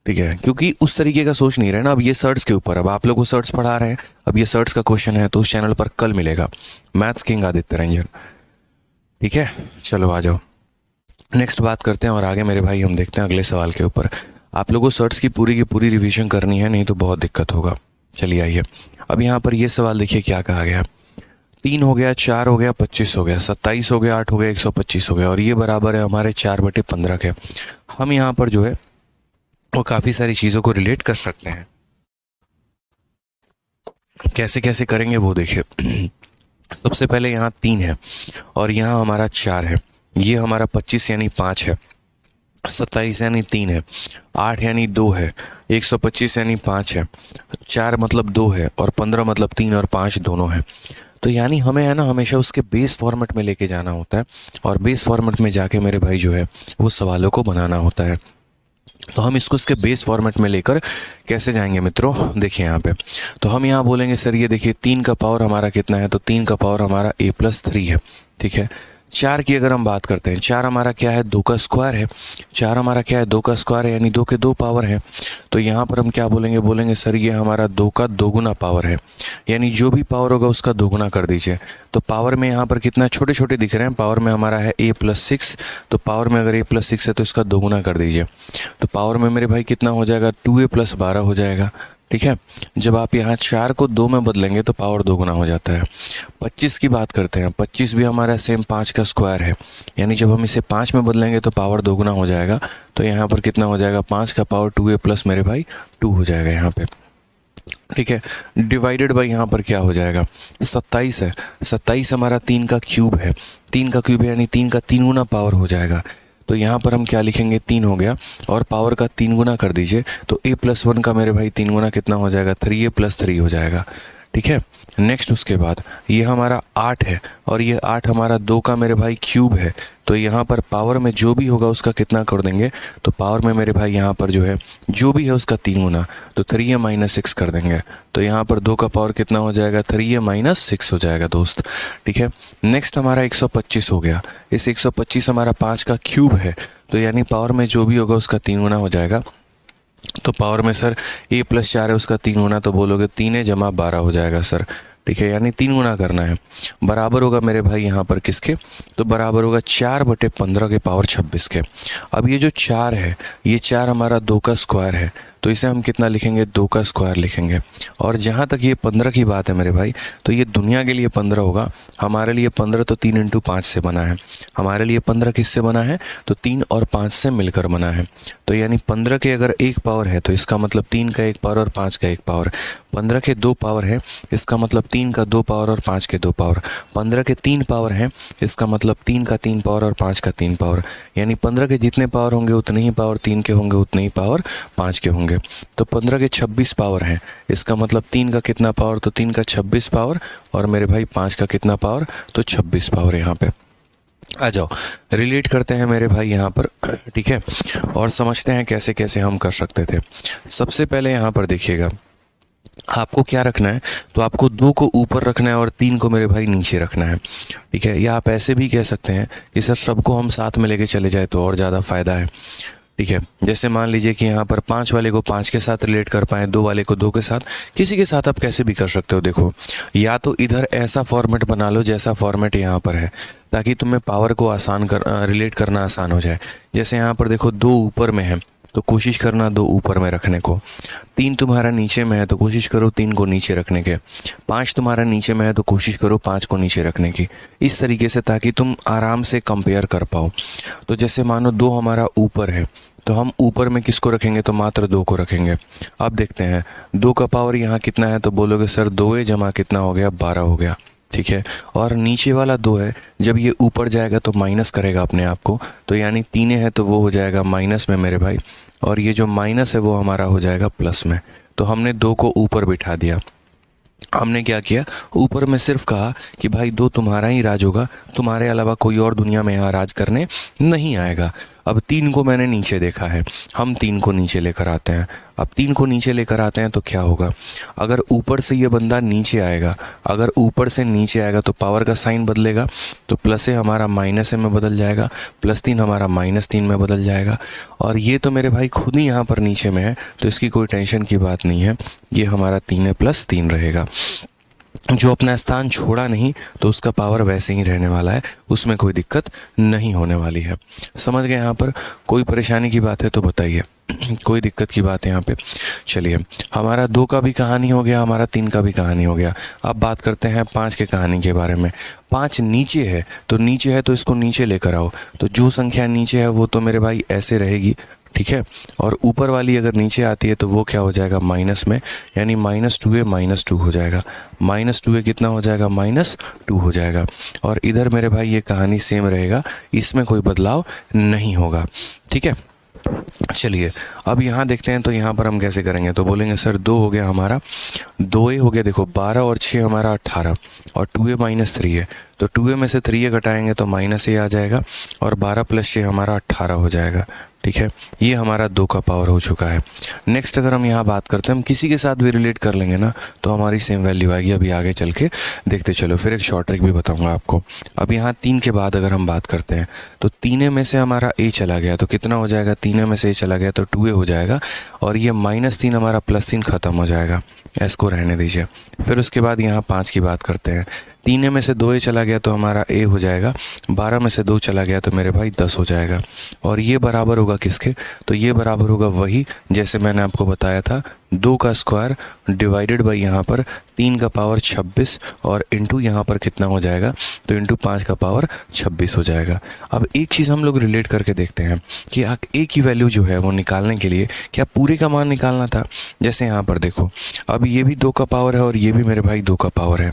ठीक है, क्योंकि उस तरीके का सोच नहीं रहे ना। अब ये सर्ट्स के ऊपर, अब आप लोग को सर्ट्स पढ़ा रहे हैं, अब ये सर्ट्स का क्वेश्चन है तो उस चैनल पर कल मिलेगा, मैथ्स किंग आदित्य रंजन। ठीक है, चलो आ जाओ, नेक्स्ट बात करते हैं और आगे मेरे भाई हम देखते हैं अगले सवाल के ऊपर। आप लोगों को सर्ट्स की पूरी रिवीजन करनी है, नहीं तो बहुत दिक्कत होगा। चलिए आइए, अब यहाँ पर ये सवाल देखिए क्या कहा गया। 3 हो गया, 4 हो गया, 25 हो गया, 27 हो गया, 8 हो गया, 125 हो गया, और ये बराबर है हमारे 4/15 के। हम यहाँ पर जो है वो काफ़ी सारी चीज़ों को रिलेट कर सकते हैं। कैसे कैसे करेंगे वो देखिए। सबसे पहले यहाँ 3 है और यहाँ हमारा 4 है, ये हमारा 25 यानी 5 है, 27 यानी 3 है, 8 यानी 2 है, 125 यानी 5 है, 4 मतलब 2 है, और 15 मतलब 3 और 5 दोनों है। तो यानी हमें है ना हमेशा उसके बेस फॉर्मेट में लेके जाना होता है और बेस फॉर्मेट में जाके मेरे भाई जो है वो सवालों को बनाना होता है। तो हम इसको इसके बेस फॉर्मेट में लेकर कैसे जाएंगे मित्रों, देखिए यहाँ पे। तो हम यहाँ बोलेंगे सर ये देखिए 3 का पावर हमारा कितना है, तो 3 का पावर हमारा a+3 है। ठीक है, 4 की अगर हम बात करते हैं, 4 हमारा क्या है, 2 का स्क्वायर है। 4 हमारा क्या है, 2 का स्क्वायर है, यानी 2 के 2 पावर है। तो यहाँ पर हम क्या बोलेंगे, बोलेंगे सर ये हमारा 2 का 2 गुना पावर है, यानी जो भी पावर होगा उसका 2 गुना कर दीजिए। तो पावर में यहाँ पर कितना छोटे छोटे दिख रहे हैं, पावर में हमारा है a+6, तो पावर में अगर a+6 है तो इसका 2 गुना कर दीजिए। तो पावर में मेरे भाई कितना हो जाएगा, 2a+12 हो जाएगा। ठीक है, जब आप यहाँ 4 को 2 में बदलेंगे तो पावर 2 गुना हो जाता है। 25 की बात करते हैं, 25 भी हमारा सेम 5 का स्क्वायर है, यानी जब हम इसे 5 में बदलेंगे तो पावर 2 गुना हो जाएगा। तो यहाँ पर कितना हो जाएगा, 5 का पावर 2a प्लस मेरे भाई 2 हो जाएगा यहाँ पे। ठीक है, डिवाइडेड बाई यहाँ पर क्या हो जाएगा, 27 है। 27 हमारा 3 का क्यूब है, 3 का क्यूब है यानी 3 का 3 गुना पावर हो जाएगा। तो यहाँ पर हम क्या लिखेंगे, 3 हो गया और पावर का 3 गुना कर दीजिए। तो a+1 का मेरे भाई 3 गुना कितना हो जाएगा, 3a+3 हो जाएगा। ठीक है। नेक्स्ट उसके बाद ये हमारा 8 है और ये 8 हमारा 2 का मेरे भाई क्यूब है। तो यहाँ पर पावर में जो भी होगा उसका कितना कर देंगे, तो पावर में मेरे भाई यहाँ पर जो है जो भी है उसका 3 गुना, तो 3a माइनस 6 कर देंगे। तो यहाँ पर 2 का पावर कितना हो जाएगा, 3a माइनस 6 हो जाएगा दोस्त। ठीक है। नेक्स्ट हमारा 125 हो गया। इस 125 हमारा 5 का क्यूब है, तो यानी पावर में जो भी होगा उसका 3 गुना हो जाएगा। तो पावर में सर a प्लस 4 है उसका 3 गुना, तो बोलोगे 3a जमा 12 हो जाएगा सर। ठीक है, यानी 3 गुना करना है। बराबर होगा मेरे भाई यहाँ पर किसके, तो बराबर होगा 4/15 के पावर 26 के। अब ये जो 4 है, ये 4 हमारा 2 का स्क्वायर है, तो इसे हम कितना लिखेंगे, 2 का स्क्वायर लिखेंगे। और जहाँ तक ये 15 की बात है मेरे भाई, तो ये दुनिया के लिए 15 होगा, हमारे लिए 15 तो 3 × 5 से बना है। हमारे लिए 15 किससे बना है, तो 3 और 5 से मिलकर बना है। तो यानी 15 के अगर 1 पावर है तो इसका मतलब 3 का 1 पावर और 5 का 1 पावर। 15 के 2 पावर है, इसका मतलब 3 का 2 पावर और 5 के 2 पावर। 15 के 3 पावर है, इसका मतलब 3 का 3 पावर और 5 का 3 पावर। यानी 15 के जितने पावर होंगे उतने ही पावर 3 के होंगे, उतने ही पावर 5 के होंगे। तो 15 के 26 पावर हैं, इसका मतलब 3 का कितना पावर, तो 3 का 26 पावर, और मेरे भाई 5 का कितना पावर, तो 26 पावर। यहाँ पे आ जाओ, रिलेट करते हैं मेरे भाई यहाँ पर। ठीक है, और समझते हैं कैसे कैसे हम कर सकते थे। सबसे पहले यहाँ पर देखिएगा, आपको क्या रखना है, तो आपको 2 को ऊपर रखना है और 3 को मेरे भाई नीचे रखना है। ठीक है, या आप ऐसे भी कह सकते हैं कि सर सबको हम साथ में लेके चले जाए तो और ज़्यादा फ़ायदा है। ठीक है, जैसे मान लीजिए कि यहाँ पर 5 वाले को 5 के साथ रिलेट कर पाएँ, 2 वाले को 2 के साथ, किसी के साथ आप कैसे भी कर सकते हो। देखो, या तो इधर ऐसा फॉर्मेट बना लो जैसा फॉर्मेट यहाँ पर है, ताकि तुम्हें पावर को रिलेट करना आसान हो जाए। जैसे यहाँ पर देखो 2 ऊपर में है, तो कोशिश करना 2 ऊपर में रखने को। 3 तुम्हारा नीचे में है, तो कोशिश करो 3 को नीचे रखने के। 5 तुम्हारा नीचे में है, तो कोशिश करो 5 को नीचे रखने की। इस तरीके से, ताकि तुम आराम से कंपेयर कर पाओ। तो जैसे मानो 2 हमारा ऊपर है, तो हम ऊपर में किसको रखेंगे, तो मात्र 2 को रखेंगे। अब देखते हैं 2 का पावर यहाँ कितना है, तो बोलोगे सर 2a जमा कितना हो गया, 12 हो गया। ठीक है, और नीचे वाला 2 है, जब ये ऊपर जाएगा तो माइनस करेगा अपने आप को, तो यानी 3 है तो वो हो जाएगा माइनस में मेरे भाई, और ये जो माइनस है वो हमारा हो जाएगा प्लस में। तो हमने 2 को ऊपर बिठा दिया। हमने क्या किया, ऊपर में सिर्फ कहा कि भाई 2 तुम्हारा ही राज होगा, तुम्हारे अलावा कोई और दुनिया में यहाँ राज करने नहीं आएगा। अब 3 को मैंने नीचे देखा है, हम 3 को नीचे लेकर आते हैं। अब 3 को नीचे लेकर आते हैं तो क्या होगा, अगर ऊपर से ये बंदा नीचे आएगा, अगर ऊपर से नीचे आएगा तो पावर का साइन बदलेगा, तो प्लस है हमारा माइनस में बदल जाएगा, +3 हमारा -3 में बदल जाएगा। और ये तो मेरे भाई खुद ही यहाँ पर नीचे में है, तो इसकी कोई टेंशन की बात नहीं है, ये हमारा 3 + 3 रहेगा। जो अपना स्थान छोड़ा नहीं तो उसका पावर वैसे ही रहने वाला है, उसमें कोई दिक्कत नहीं होने वाली है। समझ गए यहाँ पर, कोई परेशानी की बात है तो बताइए। कोई दिक्कत की बात है यहाँ पे। चलिए, हमारा 2 का भी कहानी हो गया, हमारा 3 का भी कहानी हो गया। अब बात करते हैं 5 के कहानी के बारे में। 5 नीचे है, तो नीचे है तो इसको नीचे लेकर आओ। तो जो संख्या नीचे है वो तो मेरे भाई ऐसे रहेगी, ठीक है, और ऊपर वाली अगर नीचे आती है तो वो क्या हो जाएगा, माइनस में, यानी -2a -2 हो जाएगा। -2a कितना हो जाएगा, -2 हो जाएगा। और इधर मेरे भाई ये कहानी सेम रहेगा, इसमें कोई बदलाव नहीं होगा। ठीक है, चलिए अब यहाँ देखते हैं, तो यहाँ पर हम कैसे करेंगे। तो बोलेंगे सर 2 हो गया हमारा, 2a हो गया, देखो 12 और 6 हमारा 18, और 2a - 3 है, तो 2a में से 3a घटाएंगे तो -a आ जाएगा, और 12 + 6 हमारा 18 हो जाएगा। ठीक है, ये हमारा 2 का पावर हो चुका है। नेक्स्ट अगर हम यहाँ बात करते हैं, हम किसी के साथ भी रिलेट कर लेंगे ना तो हमारी सेम वैल्यू आएगी। अभी आगे चल के देखते चलो, फिर एक शॉर्ट ट्रिक भी बताऊंगा आपको। अब यहाँ 3 के बाद अगर हम बात करते हैं, तो 3a में से हमारा a चला गया, तो कितना हो जाएगा, 3a में से a चला गया तो 2a हो जाएगा, और ये -3 हमारा +3 खत्म हो जाएगा, s को रहने दीजिए। फिर उसके बाद यहाँ 5 की बात करते हैं। 3a में से 2a चला गया तो हमारा a हो जाएगा, 12 में से 2 चला गया तो मेरे भाई 10 हो जाएगा। और ये बराबर होगा किसके, तो ये बराबर होगा वही जैसे मैंने आपको बताया था, 2 का स्क्वायर डिवाइडेड बाई यहाँ पर 3 का पावर 26, और इंटू यहाँ पर कितना हो जाएगा, तो इंटू 5 का पावर 26 हो जाएगा। अब एक चीज़ हम लोग रिलेट करके देखते हैं कि a की वैल्यू जो है वो निकालने के लिए क्या पूरे का मान निकालना था। जैसे यहाँ पर देखो, अब ये भी 2 का पावर है और ये भी मेरे भाई 2 का पावर है।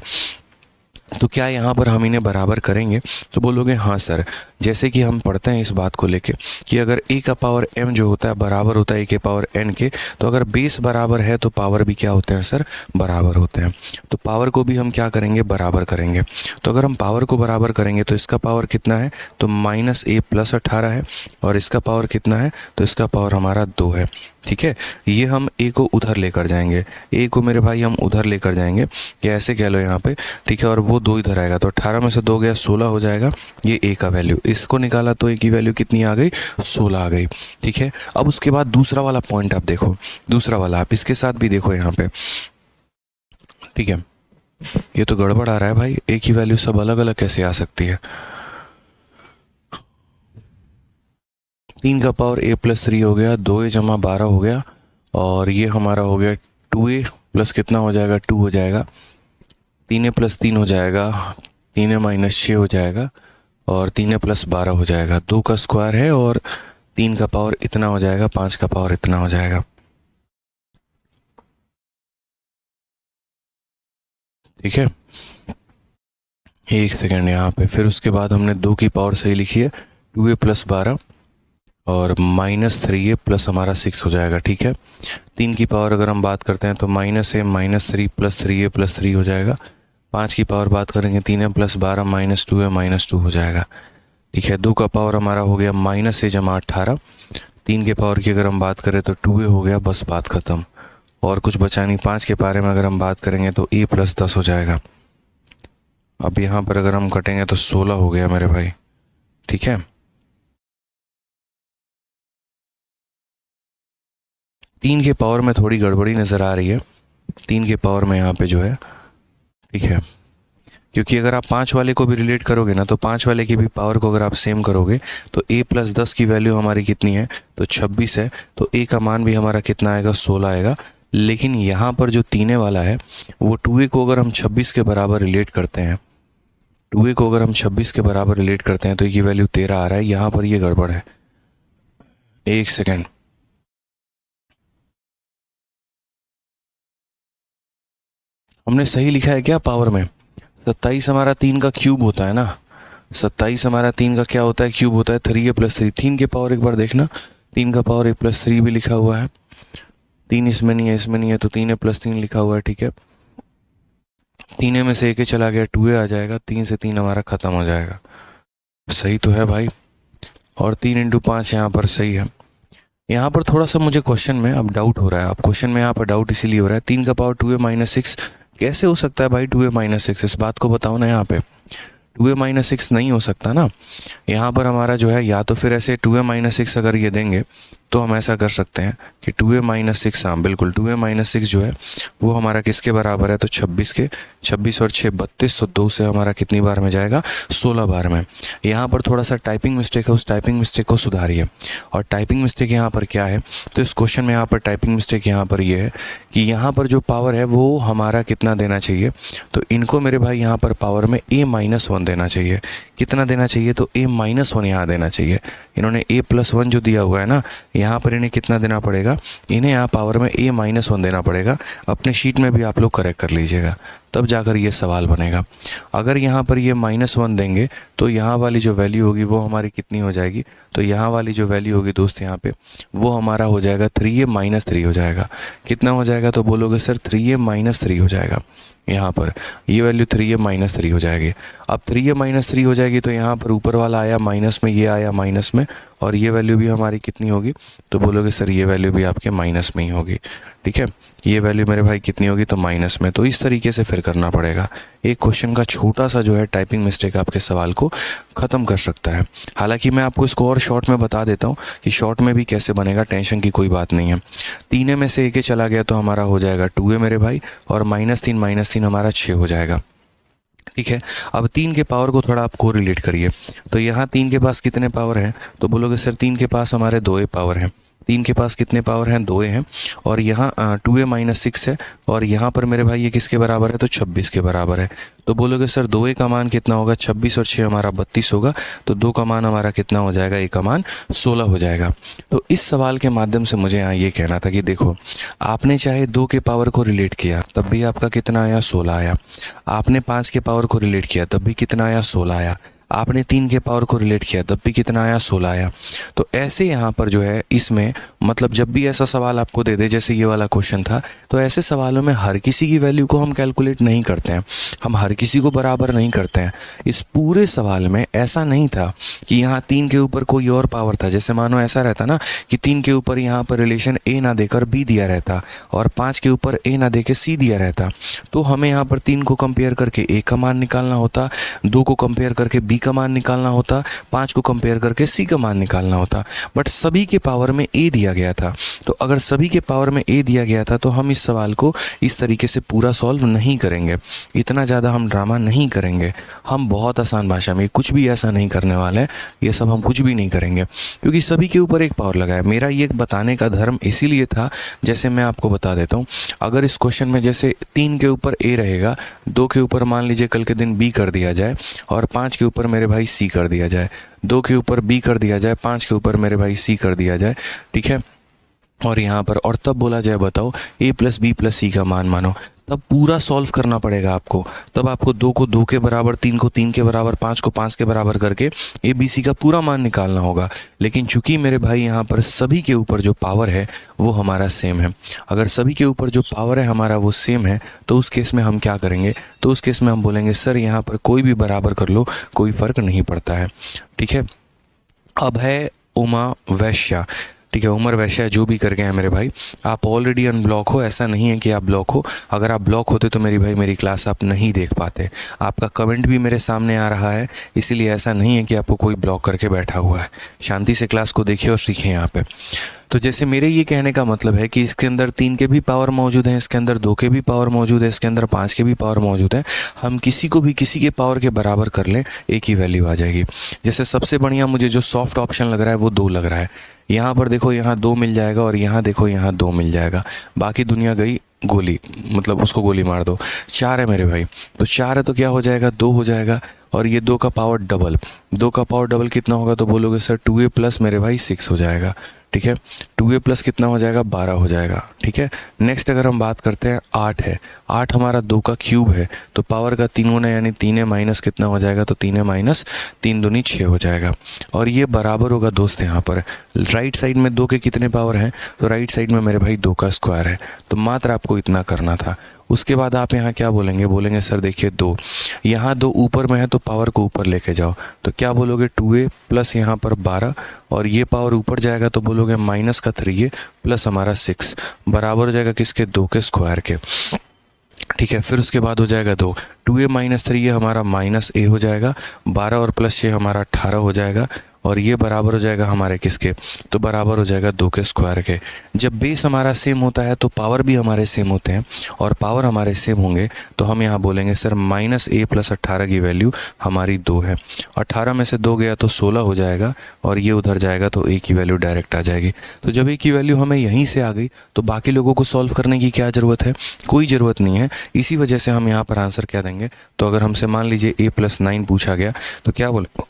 तो क्या यहाँ पर हम इन्हें बराबर करेंगे? तो बोलोगे हाँ सर। जैसे कि हम पढ़ते हैं इस बात को लेके कि अगर a का पावर m जो होता है बराबर होता है a के पावर n के, तो अगर बेस बराबर है तो पावर भी क्या होते हैं सर? बराबर होते हैं। तो पावर को भी हम क्या करेंगे? बराबर करेंगे। तो अगर हम पावर को बराबर करेंगे तो इसका पावर कितना है? तो -a + 18 है। और इसका पावर कितना है? तो इसका पावर हमारा 2 है। ठीक है, ये हम a को उधर लेकर जाएंगे, a को मेरे भाई हम उधर लेकर जाएंगे, या ऐसे कह लो यहाँ पे। ठीक है, और वो 2 इधर आएगा तो 18 में से 2 गया 16 हो जाएगा। ये a का वैल्यू, इसको निकाला तो a की वैल्यू कितनी आ गई? 16 आ गई। ठीक है, अब उसके बाद दूसरा वाला पॉइंट आप देखो, दूसरा वाला आप इसके साथ भी देखो यहाँ पे। ठीक है, ये तो गड़बड़ आ रहा है भाई, a की वैल्यू सब अलग अलग कैसे आ सकती है? 3 का पावर a + 3 हो गया, 2a = 12 हो गया, और ये हमारा हो गया 2a प्लस कितना हो जाएगा? 2 हो जाएगा। 3a + 3 हो जाएगा, 3a - 6 हो जाएगा, और 3a + 12 हो जाएगा। 2 का स्क्वायर है और 3 का पावर इतना हो जाएगा, 5 का पावर इतना हो जाएगा। ठीक है, एक सेकेंड यहाँ पे, फिर उसके बाद हमने 2 की पावर सही लिखी है, 2a + 12 और -3a प्लस हमारा 6 हो जाएगा। ठीक है, 3 की पावर अगर हम बात करते हैं तो -a - 3 + 3a + 3 हो जाएगा। 5 की पावर बात करेंगे 3a + 12 -2a - 2 हो जाएगा। ठीक है, 2 का पावर हमारा हो गया -a = 18। 3 के पावर की अगर हम बात करें तो 2a हो गया, बस बात ख़त्म, और कुछ बचा नहीं। 5 के बारे में अगर हम बात करेंगे तो a + 10 हो जाएगा। अब यहाँ पर अगर हम कटेंगे तो 16 हो गया मेरे भाई। ठीक है, 3 के पावर में थोड़ी गड़बड़ी नज़र आ रही है, 3 के पावर में यहाँ पे जो है। ठीक है, क्योंकि अगर आप 5 वाले को भी रिलेट करोगे ना, तो 5 वाले की भी पावर को अगर आप सेम करोगे तो a + 10 की वैल्यू हमारी कितनी है? तो 26 है। तो a का मान भी हमारा कितना आएगा? 16 आएगा। लेकिन यहाँ पर जो 3 वाला है वो 2a को अगर हम 26 के बराबर रिलेट करते हैं, 2a को अगर हम 26 के बराबर रिलेट करते हैं तो ये वैल्यू 13 आ रहा है। यहाँ पर ये गड़बड़ है, एक सेकेंड। हमने सही लिखा है क्या पावर में? 27 हमारा 3 का क्यूब होता है ना, 27 हमारा 3 का क्या होता है? क्यूब होता है। 3a + 3, 3 के पावर एक बार देखना, 3 का पावर a + 3 भी लिखा हुआ है। 3 इसमें नहीं है, इसमें नहीं है, तो 3a + 3 लिखा हुआ है। ठीक है, 3a में से 1 चला गया, 2a आ जाएगा। 3 से 3 हमारा ख़त्म हो जाएगा। सही तो है भाई, और 3 × 5 यहाँ पर सही है। यहाँ पर थोड़ा सा मुझे क्वेश्चन में अब डाउट हो रहा है। अब क्वेश्चन में यहाँ पर डाउट इसीलिए हो रहा है, 3 का पावर 2a - 6 कैसे हो सकता है भाई? 2a - 6, इस बात को बताओ ना। यहाँ पे 2a - 6 नहीं हो सकता ना। यहाँ पर हमारा जो है, या तो फिर ऐसे 2a - 6 अगर ये देंगे तो हम ऐसा कर सकते हैं कि 2a - 6, हाँ बिल्कुल, 2a - 6 जो है वो हमारा किसके बराबर है? तो 26 के। 26 और 6 32, तो 2 से हमारा कितनी बार में जाएगा? 16 बार में। यहाँ पर थोड़ा सा टाइपिंग मिस्टेक है, उस टाइपिंग मिस्टेक को सुधारिए। और टाइपिंग मिस्टेक यहाँ पर क्या है? तो इस क्वेश्चन में यहाँ पर टाइपिंग मिस्टेक यहाँ पर ये है कि यहाँ पर जो पावर है वो हमारा कितना देना चाहिए? तो इनको मेरे भाई यहाँ पर पावर में a - 1 देना चाहिए। कितना देना चाहिए? तो a - 1 यहाँ देना चाहिए। इन्होंने a + 1 जो दिया हुआ है ना, यहाँ पर इन्हें कितना देना पड़ेगा? इन्हें यहाँ पावर में a - 1 देना पड़ेगा। अपने शीट में भी आप लोग करेक्ट कर लीजिएगा, तब जाकर ये सवाल बनेगा। अगर यहाँ पर ये -1 देंगे तो यहाँ वाली जो वैल्यू होगी वो हमारी कितनी हो जाएगी? तो यहाँ वाली जो वैल्यू होगी दोस्त यहाँ पे, वो हमारा हो जाएगा 3a - 3 हो जाएगा। कितना हो जाएगा? तो बोलोगे सर 3a - 3 हो जाएगा। यहाँ पर ये वैल्यू 3a - 3 हो जाएगी। अब 3a - 3 हो जाएगी तो यहाँ पर ऊपर वाला आया माइनस में, ये आया माइनस में, और ये वैल्यू भी हमारी कितनी होगी? तो बोलोगे सर ये वैल्यू भी आपके माइनस में ही होगी। ठीक है, ये वैल्यू मेरे भाई कितनी होगी? तो माइनस में। तो इस तरीके से फिर करना पड़ेगा। एक क्वेश्चन का छोटा सा जो है टाइपिंग मिस्टेक आपके सवाल को ख़त्म कर सकता है। हालांकि मैं आपको इसको और शॉर्ट में बता देता हूँ कि शॉर्ट में भी कैसे बनेगा, टेंशन की कोई बात नहीं है। 3a में से 1 चला गया तो हमारा हो जाएगा 2a मेरे भाई, और -3 हमारा 6 हो जाएगा। ठीक है, अब 3 के पावर को थोड़ा आप को रिलेट करिए। तो यहाँ 3 के पास कितने पावर हैं? तो बोलोगे सर 3 के पास हमारे 2a पावर हैं। 3 के पास कितने पावर हैं, 2 हैं, और यहाँ 2a माइनस 6 है, और यहाँ पर मेरे भाई ये किसके बराबर है, तो 26 के बराबर है। तो बोलोगे सर 2a का मान कितना होगा, 26 और 6 हमारा 32 होगा, तो 2 का मान हमारा कितना हो जाएगा, a का मान 16 हो जाएगा। तो इस सवाल के माध्यम से मुझे यहाँ ये कहना था कि देखो, आपने चाहे 2 के पावर को रिलेट किया तब भी आपका कितना आया, 16 आया। आपने 5 के पावर को रिलेट किया तब भी कितना आया, 16 आया। आपने 3 के पावर को रिलेट किया तब भी कितना आया, 16 आया। तो ऐसे यहाँ पर जो है इसमें मतलब जब भी ऐसा सवाल आपको दे दे, जैसे ये वाला क्वेश्चन था, तो ऐसे सवालों में हर किसी की वैल्यू को हम कैलकुलेट नहीं करते हैं, हम हर किसी को बराबर नहीं करते हैं। इस पूरे सवाल में ऐसा नहीं था कि यहाँ 3 के ऊपर कोई और पावर था। जैसे मानो ऐसा रहता ना कि 3 के ऊपर यहाँ पर रिलेशन a ना देकर b दिया रहता और 5 के ऊपर a ना देकर c दिया रहता, तो हमें यहाँ पर 3 को कंपेयर करके a का मान निकालना होता, 2 को कंपेयर करके b का मान निकालना होता, 5 को कंपेयर करके c का मान निकालना होता। बट सभी के पावर में a दिया गया था, तो अगर सभी के पावर में a दिया गया था तो हम इस सवाल को इस तरीके से पूरा सॉल्व नहीं करेंगे, इतना ज़्यादा हम ड्रामा नहीं करेंगे। हम बहुत आसान भाषा में कुछ भी ऐसा नहीं करने वाले हैं, ये सब हम कुछ भी नहीं करेंगे, क्योंकि सभी के ऊपर एक पावर लगा है। मेरा ये बताने का धर्म इसीलिए था, जैसे मैं आपको बता देता हूँ, अगर इस क्वेश्चन में जैसे 3 के ऊपर a रहेगा, 2 के ऊपर मान लीजिए कल के दिन b कर दिया जाए, और 5 के ऊपर मेरे भाई c कर दिया जाए, 2 के ऊपर b कर दिया जाए, 5 के ऊपर मेरे भाई c कर दिया जाए, ठीक है, और यहाँ पर और तब बोला जाए बताओ a प्लस बी प्लस सी का मान मानो, तब पूरा सॉल्व करना पड़ेगा आपको। तब आपको 2 को 2 के बराबर, 3 को 3 के बराबर, 5 को 5 के बराबर करके ए बी सी का पूरा मान निकालना होगा। लेकिन चूंकि मेरे भाई यहाँ पर सभी के ऊपर जो पावर है वो हमारा सेम है, अगर सभी के ऊपर जो पावर है हमारा वो सेम है, तो उस केस में हम क्या करेंगे, तो उस केस में हम बोलेंगे सर यहाँ पर कोई भी बराबर कर लो, कोई फ़र्क नहीं पड़ता है, ठीक है। अब है उमा वैश्या, ठीक है, उमर वैश्या जो भी कर गए हैं मेरे भाई, आप ऑलरेडी अनब्लॉक हो, ऐसा नहीं है कि आप ब्लॉक हो। अगर आप ब्लॉक होते तो मेरी भाई मेरी क्लास आप नहीं देख पाते। आपका कमेंट भी मेरे सामने आ रहा है, इसीलिए ऐसा नहीं है कि आपको कोई ब्लॉक करके बैठा हुआ है। शांति से क्लास को देखिए और सीखिए यहाँ पे। तो जैसे मेरे ये कहने का मतलब है कि इसके अंदर 3 के भी पावर मौजूद हैं, इसके अंदर 2 के भी पावर मौजूद है, इसके अंदर 5 के भी पावर मौजूद है, हम किसी को भी किसी के पावर के बराबर कर लें, एक ही वैल्यू आ जाएगी। जैसे सबसे बढ़िया मुझे जो सॉफ्ट ऑप्शन लग रहा है वो 2 लग रहा है। यहाँ पर देखो यहाँ 2 मिल जाएगा, और यहाँ देखो यहाँ 2 मिल जाएगा, बाकी दुनिया गई गोली, मतलब उसको गोली मार दो। 4 है मेरे भाई, तो 4 है तो क्या हो जाएगा, 2 हो जाएगा, और ये 2 का पावर डबल, 2 का पावर डबल कितना होगा, तो बोलोगे सर 2a प्लस मेरे भाई 6 हो जाएगा, ठीक है, 2a प्लस कितना हो जाएगा, 12 हो जाएगा, ठीक है। नेक्स्ट अगर हम बात करते हैं 8 है, 8 हमारा 2 का क्यूब है, तो पावर का 3 गुना यानी 3a माइनस कितना हो जाएगा, तो 3a माइनस 3 दूनी 6 हो जाएगा, और ये बराबर होगा दोस्त यहाँ पर राइट साइड में 2 के कितने पावर हैं, तो राइट साइड में मेरे भाई 2 का स्क्वायर है, तो मात्र आपको इतना करना था। उसके बाद आप यहाँ क्या बोलेंगे, बोलेंगे सर देखिए 2, यहाँ 2 ऊपर में है तो पावर को ऊपर लेके जाओ, तो क्या बोलोगे 2a प्लस यहाँ पर 12, और ये पावर ऊपर जाएगा तो बोलोगे माइनस का 3a प्लस हमारा 6 बराबर हो जाएगा किसके, 2 के स्क्वायर के, ठीक है। फिर उसके बाद हो जाएगा 2a माइनस 3a हमारा माइनस a हो जाएगा, 12 और प्लस 6 हमारा 18 हो जाएगा, और ये बराबर हो जाएगा हमारे किसके, तो बराबर हो जाएगा 2 के स्क्वायर के। जब बेस हमारा सेम होता है तो पावर भी हमारे सेम होते हैं, और पावर हमारे सेम होंगे तो हम यहाँ बोलेंगे सर माइनस a प्लस 18 की वैल्यू हमारी 2 है, 18 में से 2 गया तो 16 हो जाएगा, और ये उधर जाएगा तो a की वैल्यू डायरेक्ट आ जाएगी। तो जब a की वैल्यू हमें यहीं से आ गई तो बाकी लोगों को सॉल्व करने की क्या ज़रूरत है, कोई ज़रूरत नहीं है। इसी वजह से हम यहाँ पर आंसर क्या देंगे, तो अगर हमसे मान लीजिए a प्लस 9 पूछा गया तो क्या बोले,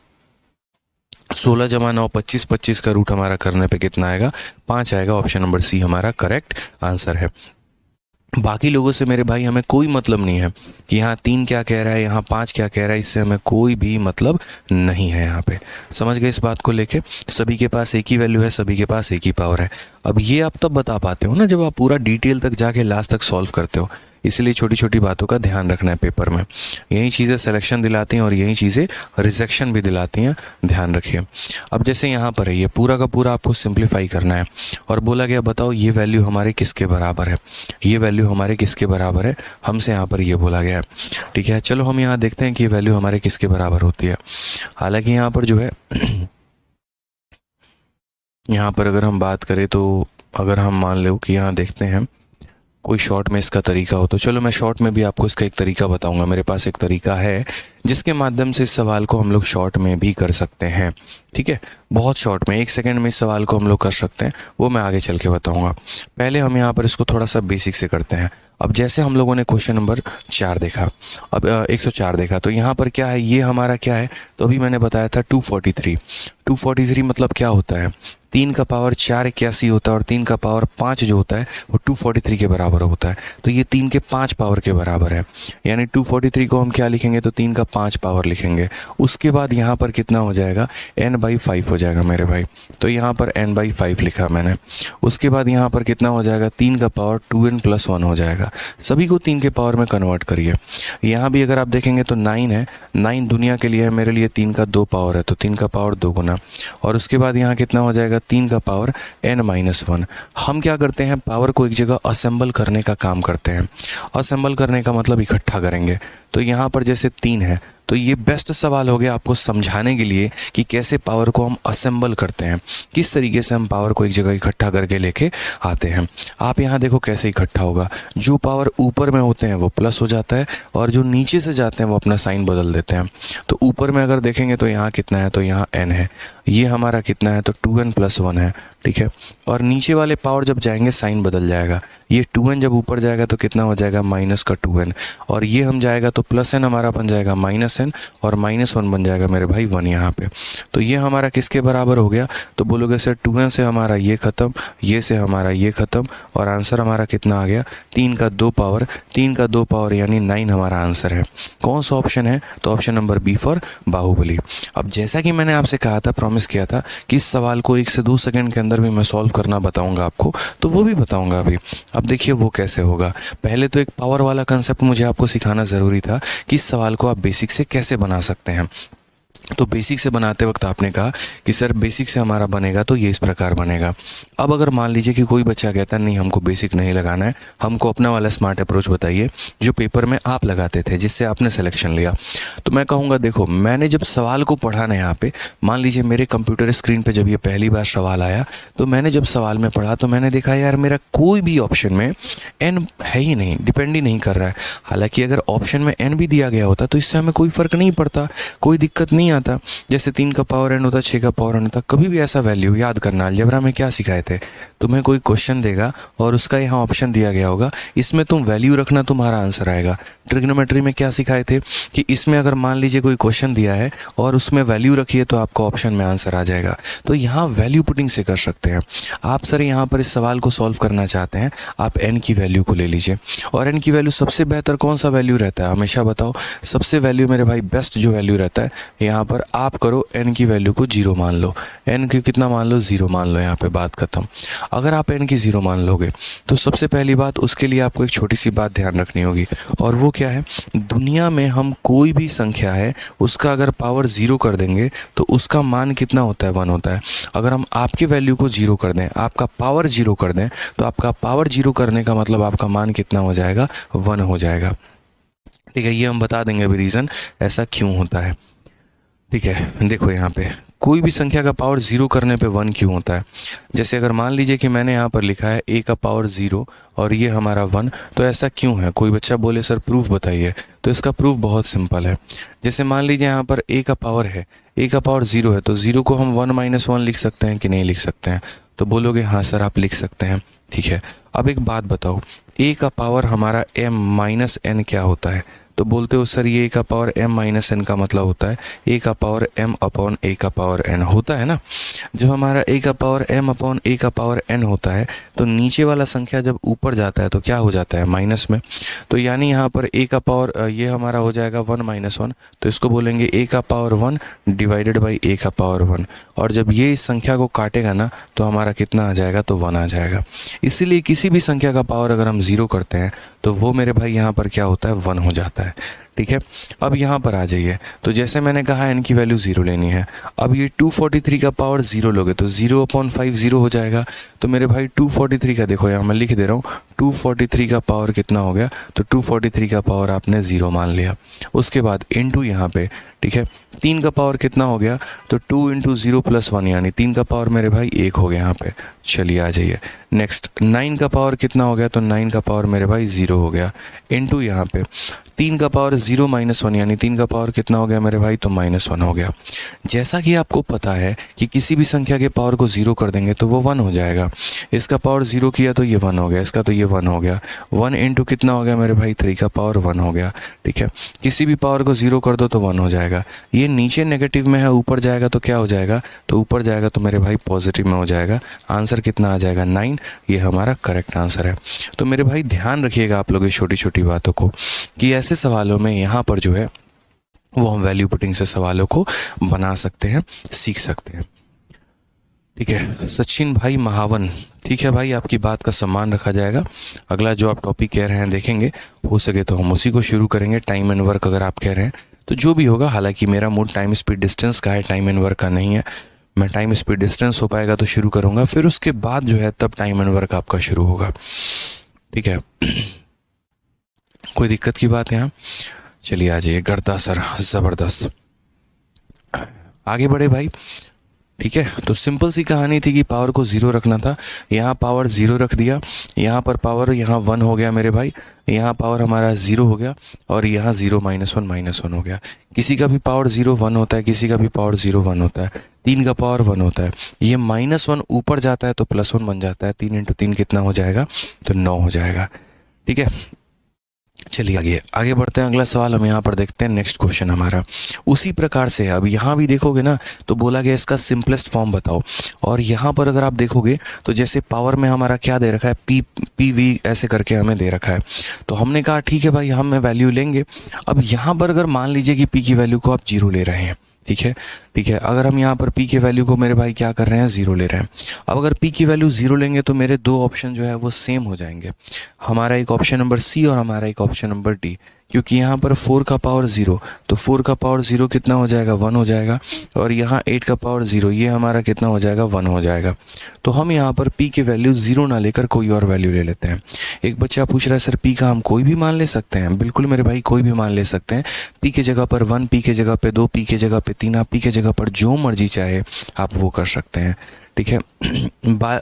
16 जमा 9 25, 25 का रूट हमारा करने पे कितना आएगा, 5 आएगा। ऑप्शन नंबर सी हमारा करेक्ट आंसर है। बाकी लोगों से मेरे भाई हमें कोई मतलब नहीं है कि यहाँ 3 क्या कह रहा है, यहाँ 5 क्या कह रहा है, इससे हमें कोई भी मतलब नहीं है। यहाँ पे समझ गए इस बात को लेके, सभी के पास एक ही वैल्यू है, सभी के पास एक ही पावर है। अब ये आप तब बता पाते हो ना जब आप पूरा डिटेल तक जाके लास्ट तक सॉल्व करते हो, इसलिए छोटी छोटी बातों का ध्यान रखना है पेपर में। यही चीज़ें सिलेक्शन दिलाती हैं और यही चीज़ें रिजेक्शन भी दिलाती हैं, ध्यान रखिए। अब जैसे यहाँ पर है, ये पूरा का पूरा आपको सिंप्लीफाई करना है, और बोला गया बताओ ये वैल्यू हमारे किसके बराबर है, ये वैल्यू हमारे किसके बराबर है, हमसे यहाँ पर ये बोला गया है, ठीक है। चलो हम यहाँ देखते हैं कि ये वैल्यू हमारे किसके बराबर होती है। हालांकि यहाँ पर जो है यहाँ पर अगर हम बात करें तो अगर हम मान लो कि यहाँ देखते हैं कोई शॉर्ट में इसका तरीका हो तो चलो मैं शॉर्ट में भी आपको इसका एक तरीका बताऊंगा। मेरे पास एक तरीका है जिसके माध्यम से इस सवाल को हम लोग शॉर्ट में भी कर सकते हैं। ठीक है, बहुत शॉर्ट में 1 सेकंड में इस सवाल को हम लोग कर सकते हैं, वो मैं आगे चल के बताऊंगा। पहले हम यहाँ पर इसको थोड़ा सा बेसिक से करते हैं। अब जैसे हम लोगों ने क्वेश्चन नंबर 4 देखा, अब 104 देखा, तो यहाँ पर क्या है, ये हमारा क्या है, तो अभी मैंने बताया था 243 मतलब क्या होता है, 3 का पावर 4 81 होता है और 3 का पावर 5 जो होता है वो 243 के बराबर होता है। तो ये 3 के 5 पावर के बराबर है, यानी 243 को हम क्या लिखेंगे, तो 3 का 5 पावर लिखेंगे। उसके बाद यहाँ पर कितना हो जाएगा, n/5 हो जाएगा मेरे भाई। तो यहाँ पर n/5 लिखा मैंने। उसके बाद यहाँ पर कितना हो जाएगा, 3 का पावर 2n+1 हो जाएगा। सभी को 3 के पावर में कन्वर्ट करिए। यहाँ भी अगर आप देखेंगे तो 9 है, 9 दुनिया के लिए है, मेरे लिए 3 का 2 पावर है, तो 3 का पावर 2 गुना। और उसके बाद यहाँ कितना हो जाएगा, 3 का पावर n-1। हम क्या करते हैं, पावर को एक जगह असेंबल करने का काम करते हैं। असेंबल करने का मतलब इकट्ठा करेंगे। तो यहाँ पर जैसे 3 है, तो ये बेस्ट सवाल हो गया आपको समझाने के लिए कि कैसे पावर को हम असेंबल करते हैं, किस तरीके से हम पावर को एक जगह इकट्ठा करके लेके आते हैं। आप यहाँ देखो कैसे इकट्ठा होगा, जो पावर ऊपर में होते हैं वो प्लस हो जाता है और जो नीचे से जाते हैं वो अपना साइन बदल देते हैं। तो ऊपर में अगर देखेंगे तो यहाँ कितना है, तो यहाँ n है, ये हमारा कितना है, तो 2n+1 है। ठीक है, और नीचे वाले पावर जब जाएंगे साइन बदल जाएगा, ये 2n जब ऊपर जाएगा तो कितना हो जाएगा, -2n, और ये हम जाएगा तो +n हमारा बन जाएगा -n, और -1 बन जाएगा मेरे भाई 1 यहाँ पे। तो ये हमारा किसके बराबर हो गया, तो बोलोगे सर 2n से हमारा ये ख़त्म, ये से हमारा ये ख़त्म, और आंसर हमारा कितना आ गया, 3 का 2 पावर यानी 9 हमारा आंसर है। कौन सा ऑप्शन है, तो option number B for Baahubali. अब जैसा कि मैंने आपसे कहा था, प्रॉमिस किया था कि इस सवाल को 1 से 2 सेकंड के अंदर भी मैं सॉल्व करना बताऊंगा आपको, तो वो भी बताऊंगा अभी। अब देखिए वो कैसे होगा। पहले तो एक पावर वाला कंसेप्ट मुझे आपको सिखाना ज़रूरी था कि इस सवाल को आप बेसिक से कैसे बना सकते हैं। तो बेसिक से बनाते वक्त आपने कहा कि सर बेसिक से हमारा बनेगा तो ये इस प्रकार बनेगा। अब अगर मान लीजिए कि कोई बच्चा कहता है नहीं हमको बेसिक नहीं लगाना है, हमको अपना वाला स्मार्ट अप्रोच बताइए जो पेपर में आप लगाते थे, जिससे आपने सिलेक्शन लिया, तो मैं कहूँगा देखो मैंने जब सवाल को पढ़ा ना, यहाँ पे मान लीजिए मेरे कंप्यूटर स्क्रीन पर जब ये पहली बार सवाल आया, तो मैंने जब सवाल में पढ़ा तो मैंने देखा यार मेरा कोई भी ऑप्शन में n है ही नहीं, डिपेंड ही नहीं कर रहा है। हालांकि अगर ऑप्शन में n भी दिया गया होता तो इससे हमें कोई फ़र्क नहीं पड़ता, कोई दिक्कत नहीं आता। जैसे 3 का पावर n होता, 6 का पावर n होता, कभी भी ऐसा वैल्यू याद करना। अलजेब्रा में क्या सिखाए थे, तुम्हें कोई क्वेश्चन देगा और उसका यहाँ ऑप्शन दिया गया होगा, इसमें तुम वैल्यू रखना, तुम्हारा आंसर आएगा। ट्रिग्नोमेट्री में क्या सिखाए थे कि इसमें अगर मान लीजिए कोई क्वेश्चन दिया है और उसमें वैल्यू रखिए तो आपका ऑप्शन में आंसर आ जाएगा। तो यहाँ वैल्यू पुटिंग से कर सकते हैं आप। सर यहाँ पर इस सवाल को सॉल्व करना चाहते हैं, आप n की वैल्यू को ले लीजिए। और n की वैल्यू सबसे बेहतर कौन सा वैल्यू रहता है, हमेशा बताओ। सबसे वैल्यू मेरे भाई बेस्ट जो वैल्यू रहता है, यहाँ पर आप करो n की वैल्यू को 0 मान लो। n की कितना मान लो, 0 मान लो, यहाँ पे बात खत्म। अगर आप n की 0 मान लोगे तो सबसे पहली बात उसके लिए आपको एक छोटी सी बात ध्यान रखनी होगी, और वो क्या है, दुनिया में हम कोई भी संख्या है उसका अगर पावर 0 कर देंगे तो उसका मान कितना होता है, 1 होता है। अगर हम आपके वैल्यू को 0 कर दें, आपका पावर 0 कर दें, तो आपका पावर 0 करने का मतलब आपका मान कितना हो जाएगा, 1 हो जाएगा। ठीक है, ये हम बता देंगे अभी रीज़न ऐसा क्यों होता है। ठीक है, देखो यहाँ पे कोई भी संख्या का पावर 0 करने पे 1 क्यों होता है। जैसे अगर मान लीजिए कि मैंने यहाँ पर लिखा है a का पावर 0 और ये हमारा 1, तो ऐसा क्यों है। कोई बच्चा बोले सर प्रूफ बताइए, तो इसका प्रूफ बहुत सिंपल है। जैसे मान लीजिए यहाँ पर a का पावर है, a का पावर 0 है, तो 0 को हम 1 - 1 लिख सकते हैं कि नहीं लिख सकते हैं, तो बोलोगे हाँ सर आप लिख सकते हैं। ठीक है, अब एक बात बताओ, a का पावर हमारा m - n क्या होता है, तो बोलते हो सर ये a का पावर m - n का मतलब होता है a का पावर m/a का पावर n होता है ना। जो हमारा a का पावर m/a का पावर n होता है, तो नीचे वाला संख्या जब ऊपर जाता है तो क्या हो जाता है, माइनस में। तो यानी यहाँ पर a का पावर ये हमारा हो जाएगा 1 - 1, तो इसको बोलेंगे a का पावर 1 डिवाइडेड बाई a का पावर 1, और जब ये इस संख्या को काटेगा ना तो हमारा कितना आ जाएगा, तो 1 आ जाएगा। इसीलिए किसी भी संख्या का पावर अगर हम 0 करते हैं तो वो मेरे भाई यहाँ पर क्या होता है 1 हो जाता है। ठीक है, अब यहाँ पर आ जाइए। तो जैसे मैंने कहा n की वैल्यू 0 लेनी है। अब ये 243 का पावर 0 लोगे तो 0/5 0 हो जाएगा। तो मेरे भाई 243 का देखो यहाँ मैं लिख दे रहा हूँ, 243 का पावर कितना हो गया, तो 243 का पावर आपने 0 मान लिया। उसके बाद इनटू यहाँ पे, ठीक है, 3 का पावर कितना हो गया, तो 2 × 0 + 1 यानी 3 का पावर मेरे भाई 1 हो गया यहाँ पे। चलिए आ जाइए नेक्स्ट, 9 का पावर कितना हो गया, तो 9 का पावर मेरे भाई 0 हो गया। इनटू यहाँ पे 3 का पावर 0 - 1 यानी 3 का पावर कितना हो गया मेरे भाई, तो -1 हो गया। जैसा कि आपको पता है कि किसी भी संख्या के पावर को 0 कर देंगे तो वो 1 हो जाएगा। इसका पावर 0 किया तो ये 1 हो गया, इसका तो ये 1 हो गया। 1 × कितना हो गया मेरे भाई, 3 का पावर 1 हो गया। ठीक है, किसी भी पावर को 0 कर दो तो 1 हो जाएगा। ये नीचे नेगेटिव में है, ऊपर जाएगा तो क्या हो जाएगा, तो ऊपर जाएगा तो मेरे भाई पॉजिटिव में हो जाएगा। आंसर कितना आ जाएगा, 9। ये हमारा करेक्ट आंसर है। तो मेरे भाई ध्यान रखिएगा आप लोग इस छोटी छोटी बातों को, कि ऐसे सवालों में यहाँ पर जो है वो हम वैल्यू पुटिंग से सवालों को बना सकते हैं, सीख सकते हैं। ठीक है, सचिन भाई महावन, ठीक है भाई, आपकी बात का सम्मान रखा जाएगा। अगला जो आप टॉपिक कह रहे हैं देखेंगे, हो सके तो हम उसी को शुरू करेंगे। टाइम एंड वर्क अगर आप कह रहे हैं तो जो भी होगा, हालांकि मेरा मूड टाइम स्पीड डिस्टेंस का है, टाइम एंड वर्क का नहीं है। मैं टाइम स्पीड डिस्टेंस हो पाएगा तो शुरू करूँगा, फिर उसके बाद जो है तब टाइम एंड वर्क आपका शुरू होगा। ठीक है, कोई दिक्कत की बात है यहाँ? चलिए आ जाइए, गर्दा सर ज़बरदस्त, आगे बढ़े भाई। ठीक है, तो सिंपल सी कहानी थी कि पावर को 0 रखना था। यहाँ पावर 0 रख दिया, यहाँ पर पावर यहाँ 1 हो गया मेरे भाई, यहाँ पावर हमारा 0 हो गया, और यहाँ 0 - 1 -1 हो गया। किसी का भी पावर 0 1 होता है, किसी का भी पावर 0 1 होता है। 3 का पावर 1 होता है, ये -1 ऊपर जाता है तो +1 बन जाता है। 3 × 3 कितना हो जाएगा, तो 9 हो जाएगा। ठीक है, चलिए आगे बढ़ते हैं। अगला सवाल हम यहाँ पर देखते हैं, नेक्स्ट क्वेश्चन हमारा उसी प्रकार से है। अब यहाँ भी देखोगे ना तो बोला गया इसका सिंपलेस्ट फॉर्म बताओ, और यहाँ पर अगर आप देखोगे तो जैसे पावर में हमारा क्या दे रखा है, PV ऐसे करके हमें दे रखा है। तो हमने कहा ठीक है भाई, हम वैल्यू लेंगे। अब यहाँ पर अगर मान लीजिए कि P की वैल्यू को आप 0 ले रहे हैं, ठीक है, ठीक है, अगर हम यहाँ पर P की वैल्यू को मेरे भाई क्या कर रहे हैं, 0 ले रहे हैं। अब अगर P की वैल्यू 0 लेंगे तो मेरे दो ऑप्शन जो है वो सेम हो जाएंगे, हमारा एक ऑप्शन नंबर C और हमारा एक ऑप्शन नंबर D, क्योंकि यहाँ पर 4 का पावर 0, तो 4 का पावर 0 कितना हो जाएगा, 1 हो जाएगा, और यहाँ 8 का पावर 0, ये हमारा कितना हो जाएगा, 1 हो जाएगा। तो हम यहाँ पर P की वैल्यू 0 ना लेकर कोई और वैल्यू ले लेते हैं। एक बच्चा पूछ रहा है सर P का हम कोई भी मान ले सकते हैं? बिल्कुल मेरे भाई, कोई भी मान ले सकते हैं। P की जगह पर 1, P की जगह पे 2, P की जगह पे 3, आप P की जगह पर जो मर्जी चाहे आप वो कर सकते हैं। ठीक है,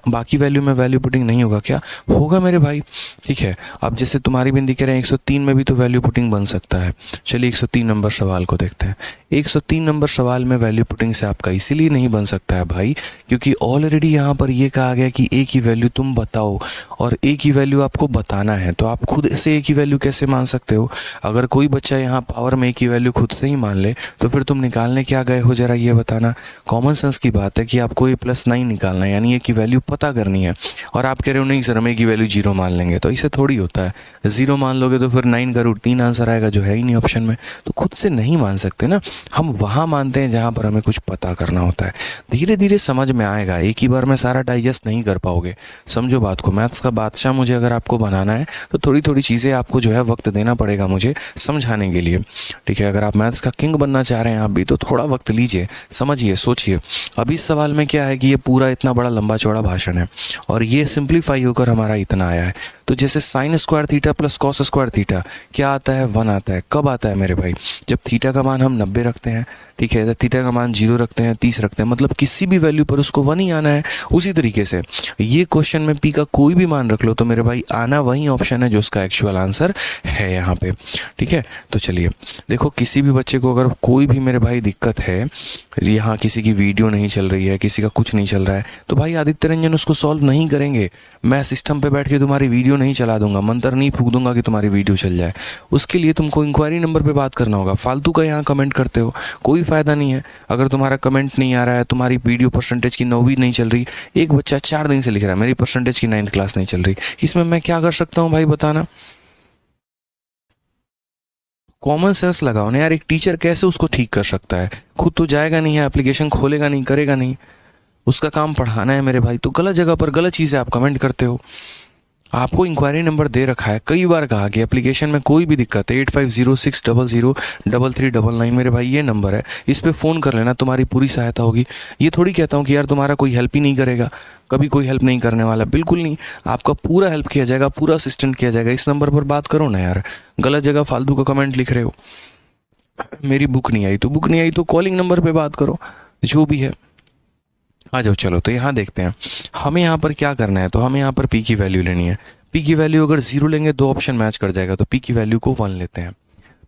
बाकी वैल्यू में वैल्यू पुटिंग नहीं होगा क्या? होगा मेरे भाई। ठीक है, अब जैसे तुम्हारी बिंदी कह रहे हैं 103 में भी तो वैल्यू पुटिंग बन सकता है। चलिए 103 नंबर सवाल को देखते हैं। 103 नंबर सवाल में वैल्यू पुटिंग से आपका इसीलिए नहीं बन सकता है भाई, क्योंकि ऑलरेडी यहाँ पर ये कहा गया कि A की वैल्यू तुम बताओ, और A की वैल्यू आपको बताना है। तो आप खुद से A की वैल्यू कैसे मान सकते हो? अगर कोई बच्चा यहाँ पावर में A की वैल्यू खुद से ही मान ले तो फिर तुम निकालने क्या गए हो, जरा ये बताना। कॉमन सेंस की बात है कि आपको A + 9 निकालना है, यानी A की वैल्यू पता करनी है, और आप कह रहे हो नहीं सर हम A की वैल्यू 0 मान लेंगे। तो इसे थोड़ी होता है, 0 मान लोगे तो फिर 9 का √3 आंसर आएगा, जो है ही नहीं ऑप्शन में। तो खुद से नहीं मान सकते ना, हम वहाँ मानते हैं जहाँ पर हमें कुछ पता करना होता है। धीरे धीरे समझ में आएगा, एक ही बार में सारा डाइजेस्ट नहीं कर पाओगे। समझो बात को, मैथ्स का बादशाह मुझे अगर आपको बनाना है तो थोड़ी थोड़ी चीज़ें आपको जो है वक्त देना पड़ेगा मुझे समझाने के लिए। ठीक है, अगर आप मैथ्स का किंग बनना चाह रहे हैं आप भी, तो थोड़ा वक्त लीजिए, समझिए, सोचिए। अब इस सवाल में क्या है कि ये पूरा इतना बड़ा लंबा चौड़ा भाषण है, और ये सिंप्लीफाई होकर हमारा इतना आया है। तो जैसे sin² थीटा + cos² थीटा क्या आता है, 1 आता है। कब आता है मेरे भाई? जब थीटा का मान हम 90 रखते हैं, ठीक है, थीटा का मान 0 रखते हैं, 30 रखते हैं, मतलब किसी भी वैल्यू पर उसको 1 ही आना है। उसी तरीके से ये क्वेश्चन में P का कोई भी मान रख लो तो मेरे भाई आना वही ऑप्शन है जो उसका एक्चुअल आंसर है यहाँ पे। ठीक है, तो चलिए देखो, किसी भी बच्चे को अगर कोई भी मेरे भाई दिक्कत है, यहाँ किसी की वीडियो नहीं चल रही है, किसी का कुछ नहीं चल रहा है, तो भाई आदित्य रंजन उसको सॉल्व नहीं करेंगे। मैं सिस्टम पे बैठ के तुम्हारी वीडियो नहीं चला दूंगा, मंत्र नहीं फूंक दूंगा कि तुम्हारी वीडियो चल जाए। उसके लिए तुमको इंक्वायरी नंबर पे बात करना होगा। फालतू का यहाँ कमेंट करते हो, कोई फ़ायदा नहीं है। अगर तुम्हारा कमेंट नहीं आ रहा है, तुम्हारी वीडियो परसेंटेज की 9वीं नहीं चल रही, एक बच्चा 4 दिन से लिख रहा है मेरी परसेंटेज की 9th क्लास नहीं चल रही, इसमें मैं क्या कर सकता हूँ भाई, बताना। कॉमन सेंस लगाओ ना यार, एक टीचर कैसे उसको ठीक कर सकता है? खुद तो जाएगा नहीं है, एप्लीकेशन खोलेगा नहीं, करेगा नहीं, उसका काम पढ़ाना है मेरे भाई। तो गलत जगह पर गलत चीज़ें आप कमेंट करते हो। आपको इंक्वायरी नंबर दे रखा है, कई बार कहा कि एप्लीकेशन में कोई भी दिक्कत है 8506003399 मेरे भाई ये नंबर है, इस पर फ़ोन कर लेना, तुम्हारी पूरी सहायता होगी। ये थोड़ी कहता हूँ कि यार तुम्हारा कोई हेल्प ही नहीं करेगा, कभी कोई हेल्प नहीं करने वाला, बिल्कुल नहीं। आपका पूरा हेल्प किया जाएगा, पूरा असिस्टेंट किया जाएगा। इस नंबर पर बात करो ना यार, गलत जगह फालतू का कमेंट लिख रहे हो, मेरी बुक नहीं आई तो कॉलिंग नंबर पे बात करो, जो भी है। आ जाओ, चलो तो यहाँ देखते हैं हमें यहाँ पर क्या करना है। तो हमें यहाँ पर पी की वैल्यू लेनी है। पी की वैल्यू अगर 0 लेंगे, दो ऑप्शन मैच कर जाएगा, तो पी की वैल्यू को 1 लेते हैं।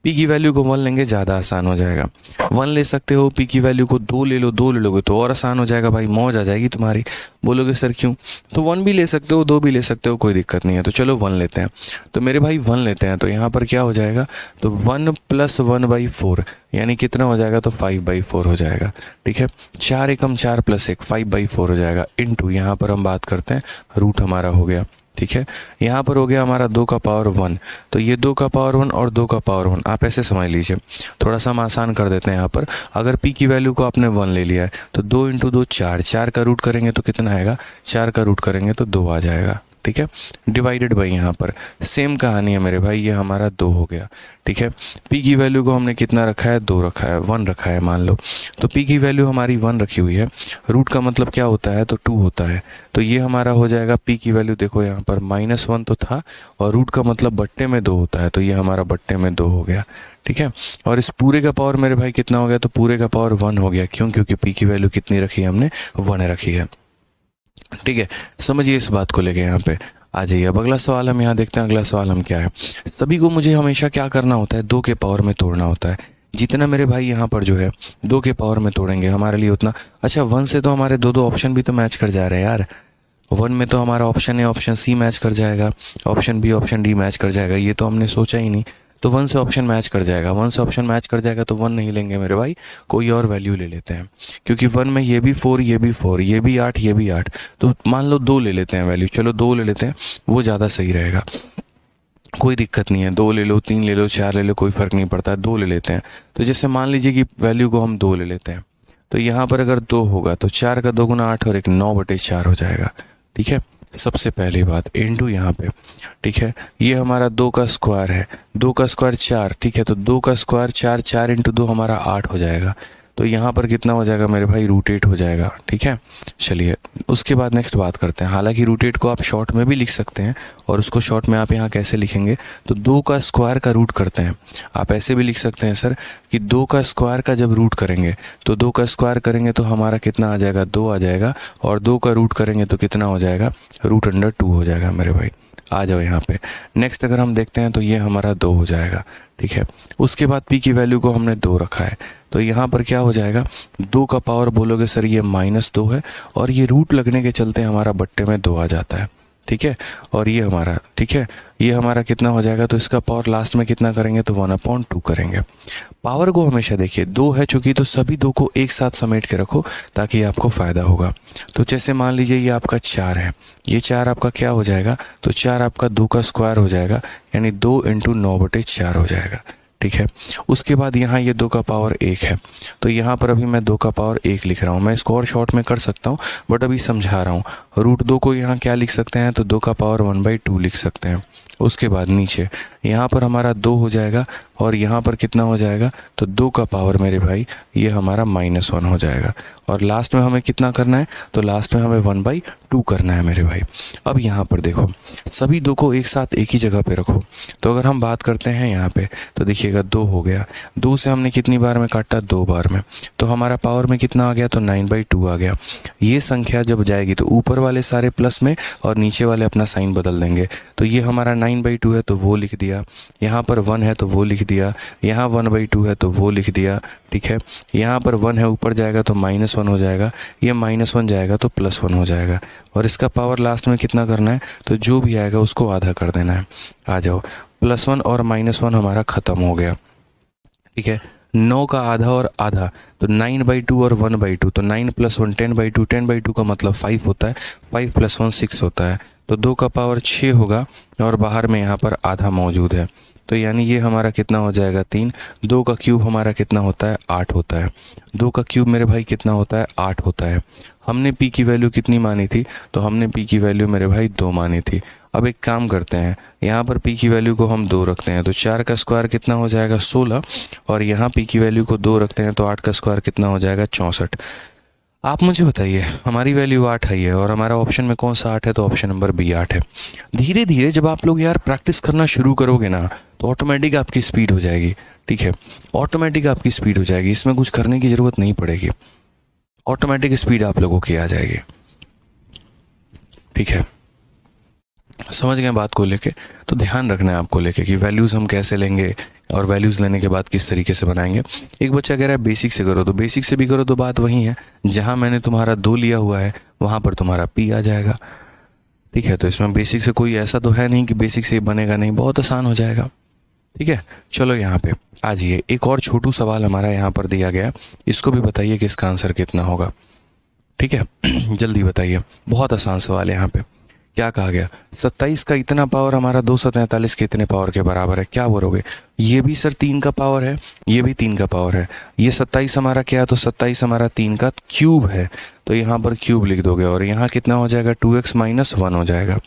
पी की वैल्यू को 1 लेंगे, ज़्यादा आसान हो जाएगा। 1 ले सकते हो, पी की वैल्यू को 2 ले लो, 2 ले लोगे तो और आसान हो जाएगा भाई, मौज आ जाएगी तुम्हारी। बोलोगे सर क्यों? तो 1 भी ले सकते हो, 2 भी ले सकते हो, कोई दिक्कत नहीं है। तो चलो 1 लेते हैं। तो मेरे भाई 1 लेते हैं, तो यहाँ पर क्या हो जाएगा, तो 1 + 1/4 यानी कितना हो जाएगा, तो 5/4 हो जाएगा। ठीक है, 4 एकम 4 + 1 5/4 हो जाएगा। इनटू यहाँ पर हम बात करते हैं, रूट हमारा हो गया। ठीक है, यहाँ पर हो गया हमारा 2 का पावर 1, तो ये 2 का पावर 1 और 2 का पावर 1 आप ऐसे समझ लीजिए। थोड़ा सा हम आसान कर देते हैं यहाँ पर। अगर पी की वैल्यू को आपने 1 ले लिया है, तो 2 × 2 4, 4 का रूट करेंगे तो कितना आएगा, 4 का रूट करेंगे तो 2 आ जाएगा। ठीक है, डिवाइडेड बाई यहाँ पर सेम कहानी है मेरे भाई, ये हमारा 2 हो गया। ठीक है, पी की वैल्यू को हमने कितना रखा है, 2 रखा है, 1 रखा है मान लो। तो पी की वैल्यू हमारी 1 रखी हुई है, रूट का मतलब क्या होता है, तो 2 होता है। तो ये हमारा हो जाएगा पी की वैल्यू, देखो यहाँ पर -1 तो था, और रूट का मतलब बट्टे में 2 होता है, तो ये हमारा बट्टे में 2 हो गया। ठीक है, और इस पूरे का पावर मेरे भाई कितना हो गया, तो पूरे का पावर 1 हो गया। क्यों? क्योंकि पी की वैल्यू कितनी रखी है हमने, 1 रखी है। ठीक है, समझिए इस बात को लेके यहाँ पे आ जाइए। अब अगला सवाल हम यहाँ देखते हैं। अगला सवाल हम क्या है, सभी को मुझे हमेशा क्या करना होता है, 2 के पावर में तोड़ना होता है। जितना मेरे भाई यहाँ पर जो है 2 के पावर में तोड़ेंगे हमारे लिए उतना अच्छा। 1 से तो हमारे दो ऑप्शन भी तो मैच कर जा रहे हैं यार। 1 में तो हमारा option A option C match कर जाएगा, option B option D match कर जाएगा, ये तो हमने सोचा ही नहीं। तो 1 से ऑप्शन मैच कर जाएगा, 1 से ऑप्शन मैच कर जाएगा, तो 1 नहीं लेंगे मेरे भाई, कोई और वैल्यू ले लेते हैं। क्योंकि 1 में ये भी 4, ये भी 4, ये भी 8, ये भी 8, तो मान लो 2 ले लेते हैं वैल्यू। चलो 2 ले लेते हैं, वो ज़्यादा सही रहेगा, कोई दिक्कत नहीं है। 2 ले लो, 3 ले लो, 4 ले लो, कोई फ़र्क नहीं पड़ता, 2 ले लेते हैं। तो जैसे मान लीजिए कि वैल्यू को हम 2 ले लेते हैं, तो यहाँ पर अगर 2 होगा तो 4 का 2 × 8 और 1 9/4 हो जाएगा। ठीक है, सबसे पहली बात इनटू यहाँ पे। ठीक है, ये हमारा 2 का स्क्वायर है, 2 का स्क्वायर 4। ठीक है, तो 2 का स्क्वायर 4, 4 × 2 हमारा 8 हो जाएगा। तो यहाँ पर कितना हो जाएगा मेरे भाई, √8 हो जाएगा। ठीक है, चलिए उसके बाद नेक्स्ट बात करते हैं। हालांकि √8 को आप शॉर्ट में भी लिख सकते हैं, और उसको शॉर्ट में आप यहाँ कैसे लिखेंगे, तो 2 का स्क्वायर का रूट करते हैं। आप ऐसे भी लिख सकते हैं सर कि 2 का स्क्वायर का जब रूट करेंगे, तो 2 का स्क्वायर करेंगे तो हमारा कितना आ जाएगा, 2 आ जाएगा, और 2 का रूट करेंगे तो कितना हो जाएगा, √2 हो जाएगा मेरे भाई। आ जाओ यहाँ पे। नेक्स्ट अगर हम देखते हैं तो ये हमारा 2 हो जाएगा। ठीक है, उसके बाद पी की वैल्यू को हमने 2 रखा है, तो यहाँ पर क्या हो जाएगा, 2 का पावर बोलोगे सर ये -2 है, और ये रूट लगने के चलते हमारा बट्टे में 2 आ जाता है। ठीक है, और ये हमारा, ठीक है, ये हमारा कितना हो जाएगा, तो इसका पावर लास्ट में कितना करेंगे, तो 1/2 करेंगे। पावर को हमेशा देखिए 2 है चूंकि, तो सभी 2 को एक साथ समेट के रखो ताकि आपको फ़ायदा होगा। तो जैसे मान लीजिए ये आपका 4 है, ये 4 आपका क्या हो जाएगा, तो 4 आपका 2 का स्क्वायर हो जाएगा, यानी 2 × 9/4 हो जाएगा। ठीक है, उसके बाद यहाँ ये 2 का पावर 1 है, तो यहाँ पर अभी मैं 2 का पावर 1 लिख रहा हूँ। मैं इसको और शॉर्ट में कर सकता हूँ, बट अभी समझा रहा हूँ। √2 को यहाँ क्या लिख सकते हैं, तो 2 का पावर 1/2 लिख सकते हैं। उसके बाद नीचे यहाँ पर हमारा 2 हो जाएगा, और यहाँ पर कितना हो जाएगा, तो 2 का पावर मेरे भाई ये हमारा -1 हो जाएगा। और लास्ट में हमें कितना करना है, तो लास्ट में हमें 1/2 करना है मेरे भाई। अब यहाँ पर देखो, सभी 2 को एक साथ एक ही जगह पे रखो। तो अगर हम बात करते हैं यहाँ पे, तो देखिएगा 2 हो गया, 2 से हमने कितनी बार में काटा, 2 बार में, तो हमारा पावर में कितना आ गया, तो 9/2 आ गया। ये संख्या जब जाएगी तो ऊपर वाले सारे प्लस में और नीचे वाले अपना साइन बदल देंगे। तो ये हमारा 9/2 है तो वो लिख दिया, यहाँ पर 1 है तो वो लिख दिया, यहाँ 1/2 है तो वो लिख दिया। ठीक है, यहाँ पर 1 है, ऊपर जाएगा तो -1 हो जाएगा, ये -1 जाएगा तो +1 हो जाएगा। और इसका पावर लास्ट में कितना करना है, तो जो भी आएगा उसको आधा कर देना है। आ जाओ, +1 और -1 हमारा ख़त्म हो गया। ठीक है, 9 का आधा और आधा, तो 9/2 और 1/2, तो 9 + 1 10/2, 10/2 का मतलब 5 होता है, 5 + 1 6 होता है, तो 2 का पावर 6 होगा, और बाहर में यहाँ पर आधा मौजूद है। तो यानी ये हमारा कितना हो जाएगा 3। 2 का क्यूब हमारा कितना होता है 8 होता है। 2 का क्यूब मेरे भाई कितना होता है 8 होता है। हमने p की वैल्यू कितनी मानी थी, तो हमने p की वैल्यू मेरे भाई 2 मानी थी। अब एक काम करते हैं, यहाँ पर p की वैल्यू को हम 2 रखते हैं तो 4 का स्क्वायर कितना हो जाएगा 16, और यहाँ p की वैल्यू को 2 रखते हैं तो 8 का स्क्वायर कितना हो जाएगा 64। आप मुझे बताइए, हमारी वैल्यू 8 है और हमारा ऑप्शन में कौन सा 8 है, तो ऑप्शन नंबर बी 8 है। धीरे धीरे जब आप लोग यार प्रैक्टिस करना शुरू करोगे ना, तो ऑटोमेटिक आपकी स्पीड हो जाएगी। ठीक है, ऑटोमेटिक आपकी स्पीड हो जाएगी, इसमें कुछ करने की ज़रूरत नहीं पड़ेगी, ऑटोमेटिक स्पीड आप लोगों की आ जाएगी। ठीक है, समझ गए बात को लेके। तो ध्यान रखना है आपको लेके कि वैल्यूज़ हम कैसे लेंगे और वैल्यूज़ लेने के बाद किस तरीके से बनाएंगे। एक बच्चा कह रहा है बेसिक से करो, तो बेसिक से भी करो तो बात वही है, जहाँ मैंने तुम्हारा 2 लिया हुआ है वहाँ पर तुम्हारा p आ जाएगा। ठीक है, तो इसमें बेसिक से कोई ऐसा तो है नहीं कि बेसिक से बनेगा नहीं, बहुत आसान हो जाएगा। ठीक है, चलो यहाँ पे आ जाइए। एक और छोटू सवाल हमारा यहाँ पर दिया गया, इसको भी बताइए कि इसका आंसर कितना होगा। ठीक है जल्दी बताइए, बहुत आसान सवाल है। यहाँ पे क्या कहा गया, 27 का इतना पावर हमारा 243 के इतने पावर के बराबर है, क्या बोलोगे। ये भी सर 3 का पावर है, ये भी 3 का पावर है। ये 27 हमारा क्या है, तो 27 हमारा 3 का क्यूब है, तो यहाँ पर क्यूब लिख दोगे और यहाँ कितना हो जाएगा 2x - 1 हो जाएगा।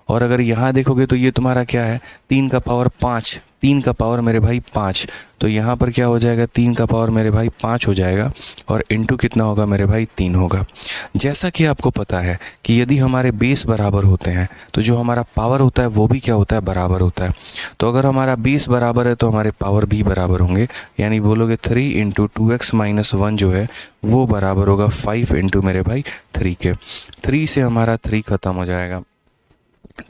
और अगर यहाँ देखोगे तो ये तुम्हारा क्या है 3 का पावर 5, 3 का पावर मेरे भाई 5, तो यहाँ पर क्या हो जाएगा 3 का पावर मेरे भाई 5 हो जाएगा, और इनटू कितना होगा मेरे भाई 3 होगा। जैसा कि आपको पता है कि यदि हमारे बेस बराबर होते हैं तो जो हमारा पावर होता है वो भी क्या होता है, बराबर होता है। तो अगर हमारा बेस बराबर है तो हमारे पावर भी बराबर होंगे, यानी बोलोगे 3 × 2x - 1 जो है वो बराबर होगा 5 × मेरे भाई 3 के। 3 से हमारा 3 खत्म हो जाएगा।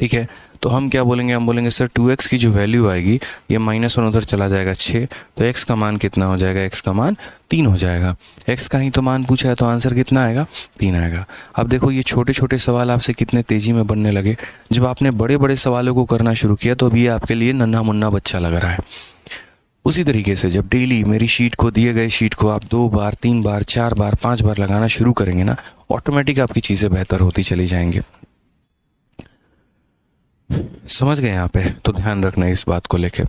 ठीक है, तो हम क्या बोलेंगे, हम बोलेंगे सर 2x की जो वैल्यू आएगी ये -1 उधर चला जाएगा 6, तो x का मान कितना हो जाएगा, x का मान 3 हो जाएगा। x का ही तो मान पूछा है तो आंसर कितना आएगा 3 आएगा। अब देखो ये छोटे छोटे सवाल आपसे कितने तेज़ी में बनने लगे। जब आपने बड़े बड़े सवालों को करना शुरू किया तो अभी आपके लिए नन्हा मुन्ना बच्चा लग रहा है। उसी तरीके से जब डेली मेरी शीट को, दिए गए शीट को आप 2 बार 3 बार 4 बार 5 बार लगाना शुरू करेंगे ना, ऑटोमेटिक आपकी चीज़ें बेहतर होती चली जाएंगी। समझ गए यहाँ पे, तो ध्यान रखना इस बात को लेके।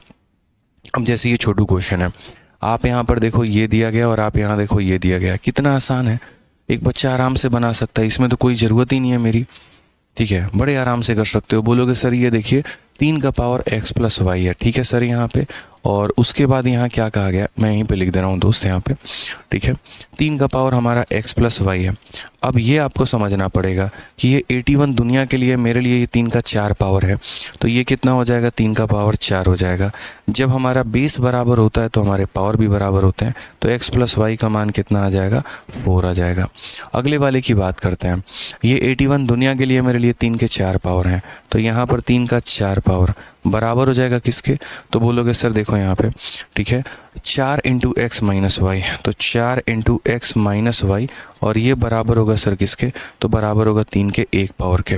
अब जैसे ये छोटू क्वेश्चन है, आप यहाँ पर देखो ये दिया गया और आप यहाँ देखो ये दिया गया, कितना आसान है, एक बच्चा आराम से बना सकता है, इसमें तो कोई ज़रूरत ही नहीं है मेरी। ठीक है, बड़े आराम से कर सकते हो। बोलोगे सर ये देखिए 3 का पावर x + y है। ठीक है सर यहाँ पे, और उसके बाद यहाँ क्या कहा गया, मैं यहीं पे लिख दे रहा हूँ दोस्त यहाँ पे। ठीक है, 3 का पावर हमारा x + y है। अब ये आपको समझना पड़ेगा कि ये 81 दुनिया के लिए, मेरे लिए ये 3 का 4 पावर है, तो ये कितना हो जाएगा 3 का पावर 4 हो जाएगा। जब हमारा बेस बराबर होता है तो हमारे पावर भी बराबर होते हैं, तो x + y का मान कितना आ जाएगा 4 आ जाएगा। अगले वाले की बात करते हैं, ये 81 दुनिया के लिए, मेरे लिए 3 के 4 पावर हैं, तो यहाँ पर 3 का 4 पावर बराबर हो जाएगा किसके, तो बोलोगे सर देखो यहाँ पे, ठीक है 4 × x - y, तो 4 × x - y, और ये बराबर होगा सर किसके, तो बराबर होगा 3 के 1 पावर के।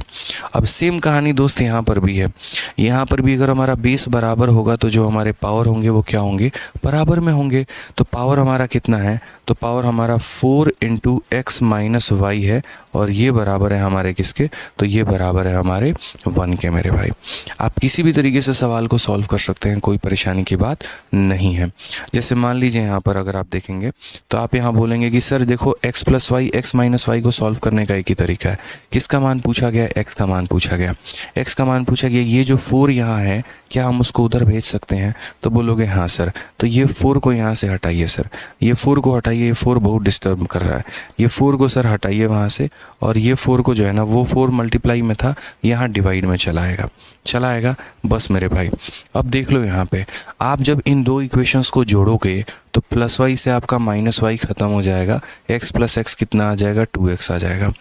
अब सेम कहानी दोस्त यहाँ पर भी है, यहाँ पर भी अगर हमारा बेस बराबर होगा तो जो हमारे पावर होंगे वो क्या होंगे, बराबर में होंगे। तो पावर हमारा कितना है, तो पावर हमारा 4 × x - y है, और ये बराबर है हमारे किसके, तो ये बराबर है हमारे 1 के। मेरे भाई आप किसी भी तरीके से सवाल को सॉल्व कर सकते हैं, कोई परेशानी की बात नहीं है। जैसे मान लीजिए यहाँ पर अगर आप देखेंगे तो आप यहाँ बोलेंगे कि सर देखो x + y, x - y को सॉल्व करने का एक ही तरीका है। किसका मान पूछा गया, x का मान पूछा गया, x का मान पूछा गया। ये जो 4 यहाँ है, क्या हम उसको उधर भेज सकते हैं, तो बोलोगे हाँ सर, तो ये 4 को यहाँ से हटाइए सर, ये 4 को हटाइए, ये 4 बहुत डिस्टर्ब कर रहा है, ये 4 को सर हटाइए वहाँ से, और ये 4 को जो है ना, वो 4 मल्टीप्लाई में था, यहाँ डिवाइड में चला आएगा। बस मेरे भाई अब देख लो यहाँ पे, आप जब इन दो इक्वेशंस को जोड़ोगे तो +y से आपका -y ख़त्म हो जाएगा, x + x कितना आ जाएगा 2x आ जाएगा,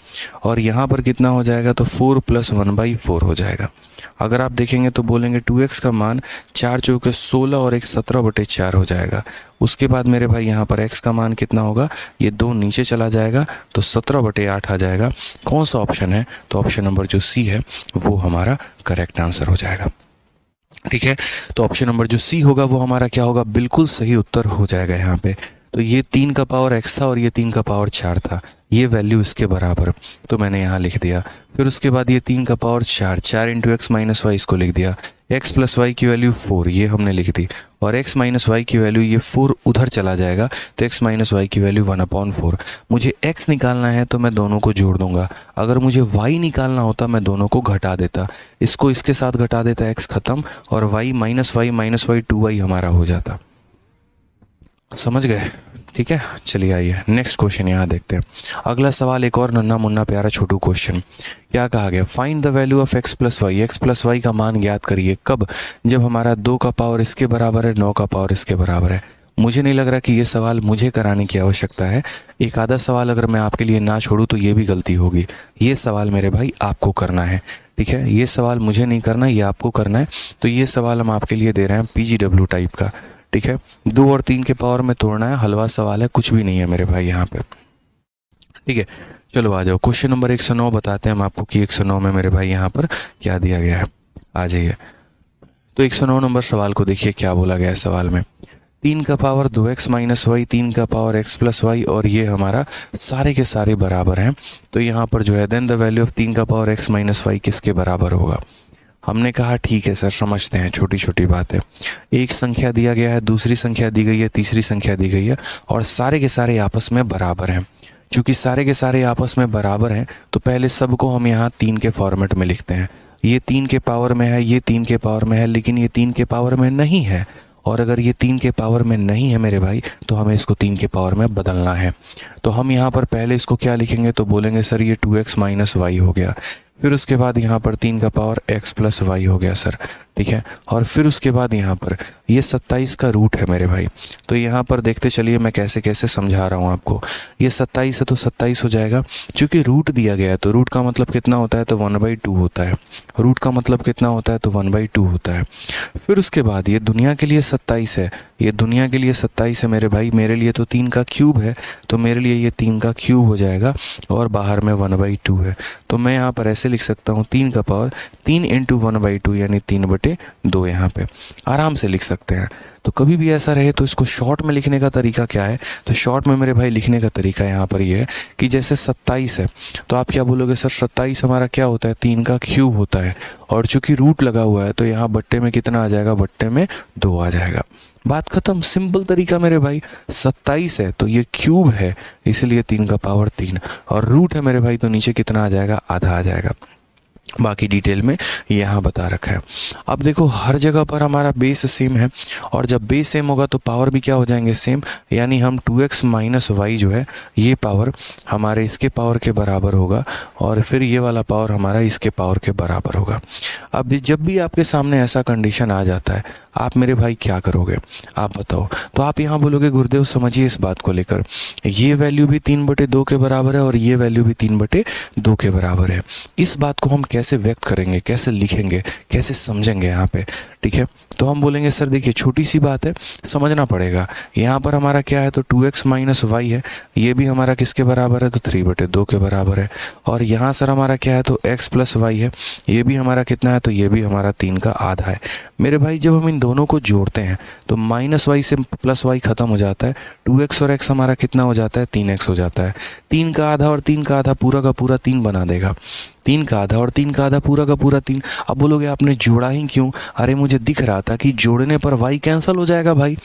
और यहाँ पर कितना हो जाएगा, तो 4 + 1/4 हो जाएगा। अगर आप देखेंगे तो बोलेंगे 2x का मान 4 × 4 = 16 और 1 17/4 हो जाएगा। उसके बाद मेरे भाई यहाँ पर x का मान कितना होगा, ये 2 नीचे चला जाएगा तो 17/8 आ जाएगा। कौन सा ऑप्शन है, तो ऑप्शन नंबर जो सी है वो हमारा करेक्ट आंसर हो जाएगा। ठीक है, तो ऑप्शन नंबर जो सी होगा वो हमारा क्या होगा, बिल्कुल सही उत्तर हो जाएगा यहाँ पे। तो ये 3 का पावर x था और ये 3 का पावर 4 था, ये वैल्यू इसके बराबर, तो मैंने यहाँ लिख दिया। फिर उसके बाद ये 3 का power 4, 4 into x minus y इसको लिख दिया। x प्लस वाई की वैल्यू 4, ये हमने लिख दी, और x माइनस वाई की वैल्यू ये 4 उधर चला जाएगा, तो x माइनस वाई की वैल्यू 1/4। मुझे x निकालना है तो मैं दोनों को जोड़ दूंगा, अगर मुझे y निकालना होता मैं दोनों को घटा देता, इसको इसके साथ घटा देता, x खत्म, और y माइनस वाई 2y हमारा हो जाता। समझ गए? ठीक है, चलिए आइए नेक्स्ट क्वेश्चन यहाँ देखते हैं। अगला सवाल एक और नन्हा मुन्ना प्यारा छोटू क्वेश्चन। क्या कहा गया? Find the value of x plus y, x plus y का मान ज्ञात करिए। कब? जब हमारा 2 का पावर इसके बराबर है, 9 का पावर इसके बराबर है। मुझे नहीं लग रहा कि ये सवाल मुझे कराने की आवश्यकता है। एक आधा सवाल अगर मैं आपके लिए ना छोड़ूं तो ये भी गलती होगी। ये सवाल मेरे भाई आपको करना है, ठीक है? ये सवाल मुझे नहीं करना, ये आपको करना है। तो ये सवाल हम आपके लिए दे रहे हैं PGW टाइप का, ठीक है? 2 और 3 के पावर में तोड़ना है, हलवा सवाल है, कुछ भी नहीं है मेरे भाई यहाँ पे, ठीक है? चलो आ जाओ, क्वेश्चन नंबर 109 बताते हैं हम आपको कि 109 में मेरे भाई यहाँ पर क्या दिया गया है। आ जाइए, तो 109 नंबर सवाल को देखिए क्या बोला गया है सवाल में। 3 का पावर 2x माइनस वाई, 3 का पावर x प्लस वाई, और ये हमारा सारे के सारे बराबर हैं। तो यहाँ पर जो है देन द वैल्यू ऑफ 3 का पावर x माइनस वाई किसके बराबर होगा? हमने कहा ठीक है सर, समझते हैं, छोटी छोटी बात है। एक संख्या दिया गया है, दूसरी संख्या दी गई है, तीसरी संख्या दी गई है, और सारे के सारे आपस में बराबर हैं। चूंकि सारे के सारे आपस में बराबर हैं तो पहले सबको हम यहाँ 3 के फॉर्मेट में लिखते हैं। ये 3 के पावर में है, ये 3 के पावर में है, लेकिन ये 3 के पावर में नहीं है। और अगर ये 3 के पावर में नहीं है मेरे भाई तो हमें इसको 3 के पावर में बदलना है। तो हम यहाँ पर पहले इसको क्या लिखेंगे? तो बोलेंगे सर ये 2x माइनस वाई हो गया। फिर उसके बाद यहाँ पर 3 का पावर x प्लस वाई हो गया सर, ठीक है? और फिर उसके बाद यहाँ पर ये 27 का रूट है मेरे भाई। तो यहाँ पर देखते चलिए मैं कैसे कैसे समझा रहा हूँ आपको। ये 27 है तो 27 हो जाएगा, क्योंकि रूट दिया गया है तो रूट का मतलब कितना होता है? तो 1/2 होता है। रूट का मतलब कितना होता है? तो 1/2 होता है। फिर उसके बाद ये दुनिया के लिए 27 है, ये दुनिया के लिए 27 है मेरे भाई, मेरे लिए तो 3 का क्यूब है, तो मेरे लिए ये 3 का क्यूब हो जाएगा, और बाहर में 1/2 है। तो मैं यहाँ पर ऐसे लिख सकता हूँ 3 का पावर 3 इंटू 1/2 यानी 3/2 यहाँ पे आराम से लिख सकते हैं। तो कभी भी ऐसा रहे तो इसको शॉर्ट में लिखने का तरीका क्या है? तो शॉर्ट में मेरे भाई लिखने का तरीका यहाँ पर ये है कि जैसे 27 है तो आप क्या बोलोगे? सर 27 हमारा क्या होता है? 3 का क्यूब होता है, और चूंकि रूट लगा हुआ है तो यहाँ बट्टे में कितना आ जाएगा? बट्टे में 2 आ जाएगा। बात खत्म, सिंपल तरीका मेरे भाई। 27 है तो ये क्यूब है, इसलिए 3 का पावर 3, और रूट है मेरे भाई तो नीचे कितना आ जाएगा? आधा आ जाएगा। बाकी डिटेल में यहाँ बता रखा है। अब देखो हर जगह पर हमारा बेस सेम है, और जब बेस सेम होगा तो पावर भी क्या हो जाएंगे? सेम। यानी हम 2x माइनस वाई जो है ये पावर हमारे इसके पावर के बराबर होगा, और फिर ये वाला पावर हमारा इसके पावर के बराबर होगा। अब जब भी आपके सामने ऐसा कंडीशन आ जाता है आप मेरे भाई क्या करोगे? आप बताओ। तो आप यहाँ बोलोगे गुरुदेव समझिए इस बात को लेकर, ये वैल्यू भी 3/2 के बराबर है और ये वैल्यू भी 3/2 के बराबर है। इस बात को हम कैसे व्यक्त करेंगे, कैसे लिखेंगे, कैसे समझेंगे यहाँ पे? ठीक है, तो हम बोलेंगे सर देखिए छोटी सी बात है, समझना पड़ेगा। यहाँ पर हमारा क्या है? तो 2x माइनस वाई है, ये भी हमारा किसके बराबर है? तो 3/2 के बराबर है। और यहाँ सर हमारा क्या है? तो x प्लस वाई है, ये भी हमारा कितना है? तो ये भी हमारा 3 का आधा है। मेरे भाई जब हम इन दोनों को जोड़ते हैं तो माइनस वाई से प्लस वाई खत्म हो जाता है, 2x और x हमारा कितना हो जाता है? 3x हो जाता है। 3 का आधा और 3 का आधा पूरा का पूरा 3 बना देगा। 3 का आधा और 3 का आधा पूरा का पूरा 3। अब बोलोगे आपने जोड़ा ही क्यों? अरे मुझे दिख रहा था कि जोड़ने पर y कैंसिल हो जाएगा भाई।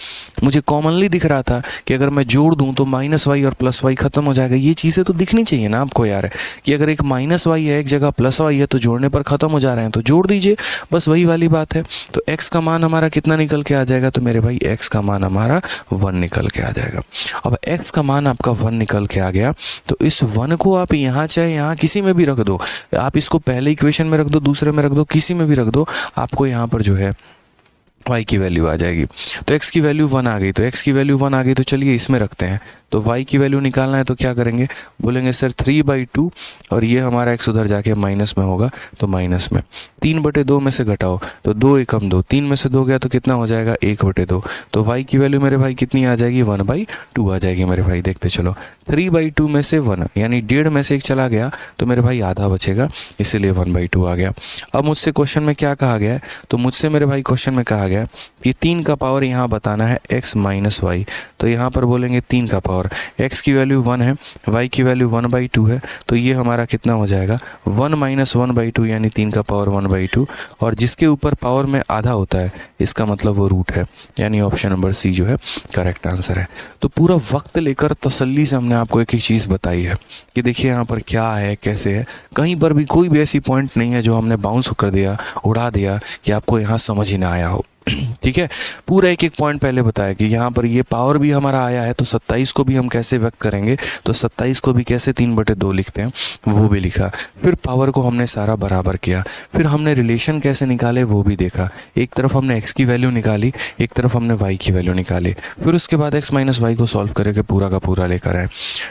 मुझे कॉमनली दिख रहा था कि अगर मैं जोड़ दूं तो माइनस वाई और प्लस वाई खत्म हो जाएगा। ये चीज़ें तो दिखनी चाहिए ना आपको यार, कि अगर एक माइनस वाई है एक जगह प्लस वाई है तो जोड़ने पर खत्म हो जा रहे हैं तो जोड़ दीजिए, बस वही वाली बात है। तो x का मान हमारा कितना निकल के आ जाएगा? तो मेरे भाई x का मान हमारा 1 निकल के आ जाएगा। अब x का मान आपका 1 निकल के आ गया, तो इस 1 को आप यहाँ चाहे यहाँ किसी में भी रख दो, आप इसको पहले इक्वेशन में रख दो, दूसरे में रख दो, किसी में भी रख दो, आपको यहाँ पर जो है y की वैल्यू आ जाएगी। तो x की वैल्यू 1 आ गई, तो x की वैल्यू 1 आ गई तो चलिए इसमें रखते हैं। तो y की वैल्यू निकालना है तो क्या करेंगे? बोलेंगे सर 3/2, और ये हमारा x उधर जाके माइनस में होगा तो माइनस में 3/2 में से घटाओ तो 2 एकम 2, 3 में से 2 गया तो कितना हो जाएगा? 1/2। तो y की वैल्यू मेरे भाई कितनी आ जाएगी? 1/2 आ जाएगी मेरे भाई। देखते चलो 3/2 में से 1 यानी 1.5 में से 1 चला गया तो मेरे भाई आधा बचेगा, इसीलिए 1/2 आ गया। अब मुझसे क्वेश्चन में क्या कहा गया है? तो मुझसे मेरे भाई क्वेश्चन में कहा गया गया कि 3 का पावर यहाँ बताना है x माइनस वाई, तो यहाँ पर बोलेंगे 3 का पावर, x की वैल्यू 1 है, y की वैल्यू 1/2 है, तो ये हमारा कितना हो जाएगा 1 माइनस 1/2 यानी 3 का पावर 1/2, और जिसके ऊपर पावर में आधा होता है इसका मतलब वो रूट है, यानी ऑप्शन नंबर सी जो है करेक्ट आंसर है। तो पूरा वक्त लेकर तसल्ली से हमने आपको एक एक चीज़ बताई है कि देखिए यहाँ पर क्या है कैसे है, कहीं पर भी कोई भी ऐसी पॉइंट नहीं है जो हमने बाउंस कर दिया, उड़ा दिया कि आपको यहाँ समझ ही ना आया हो। ठीक है, पूरा एक एक पॉइंट पहले बताया कि यहाँ पर ये पावर भी हमारा आया है, तो 27 को भी हम कैसे व्यक्त करेंगे, तो 27 को भी कैसे 3/2 लिखते हैं वो भी लिखा, फिर पावर को हमने सारा बराबर किया, फिर हमने रिलेशन कैसे निकाले वो भी देखा, एक तरफ हमने x की वैल्यू निकाली, एक तरफ हमने y की वैल्यू निकाली, फिर उसके बाद x माइनस वाई को सॉल्व करके पूरा का पूरा लेकर आए।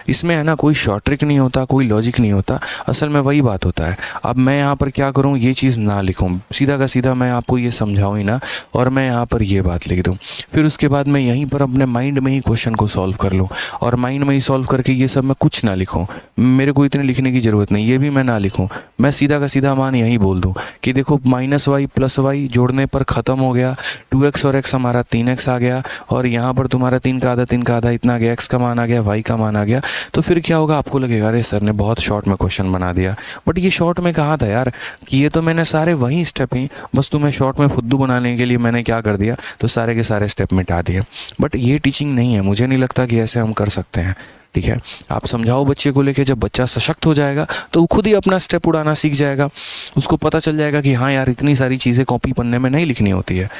इसमें है ना कोई शॉर्ट ट्रिक नहीं होता, कोई लॉजिक नहीं होता, असल में वही बात होता है। अब मैं यहाँ पर क्या करूँ, ये चीज़ ना लिखूँ, सीधा का सीधा मैं आपको ये समझाऊँ ही ना, और मैं यहाँ पर ये बात लिख दूँ, फिर उसके बाद मैं यहीं पर अपने माइंड में ही क्वेश्चन को सॉल्व कर लूँ, और माइंड में ही सॉल्व करके ये सब मैं कुछ ना लिखूँ, मेरे को इतने लिखने की ज़रूरत नहीं, ये भी मैं ना लिखूँ, मैं सीधा का सीधा मान यही बोल दूँ कि देखो माइनस वाई प्लस वाई जोड़ने पर ख़त्म हो गया, 2x और x हमारा 3x आ गया, और यहाँ पर तुम्हारा 3 का आधा इतना आ गया, x का मान आ गया, y का मान आ गया, तो फिर क्या होगा, आपको लगेगा अरे सर ने बहुत शॉर्ट में क्वेश्चन बना दिया, बट ये शॉर्ट में कहाँ था यार, कि ये तो मैंने सारे वही स्टेप ही, बस तुम्हें शॉर्ट में फुद्दू बनाने के लिए मैंने क्या कर दिया, तो सारे के सारे स्टेप मिटा दिए। बट ये टीचिंग नहीं है, मुझे नहीं लगता कि ऐसे हम कर सकते हैं। ठीक है, आप समझाओ बच्चे को लेके, जब बच्चा सशक्त हो जाएगा तो वो खुद ही अपना स्टेप उड़ाना सीख जाएगा, उसको पता चल जाएगा कि हाँ यार इतनी सारी चीज़ें कॉपी पन्ने में नहीं लिखनी होती है।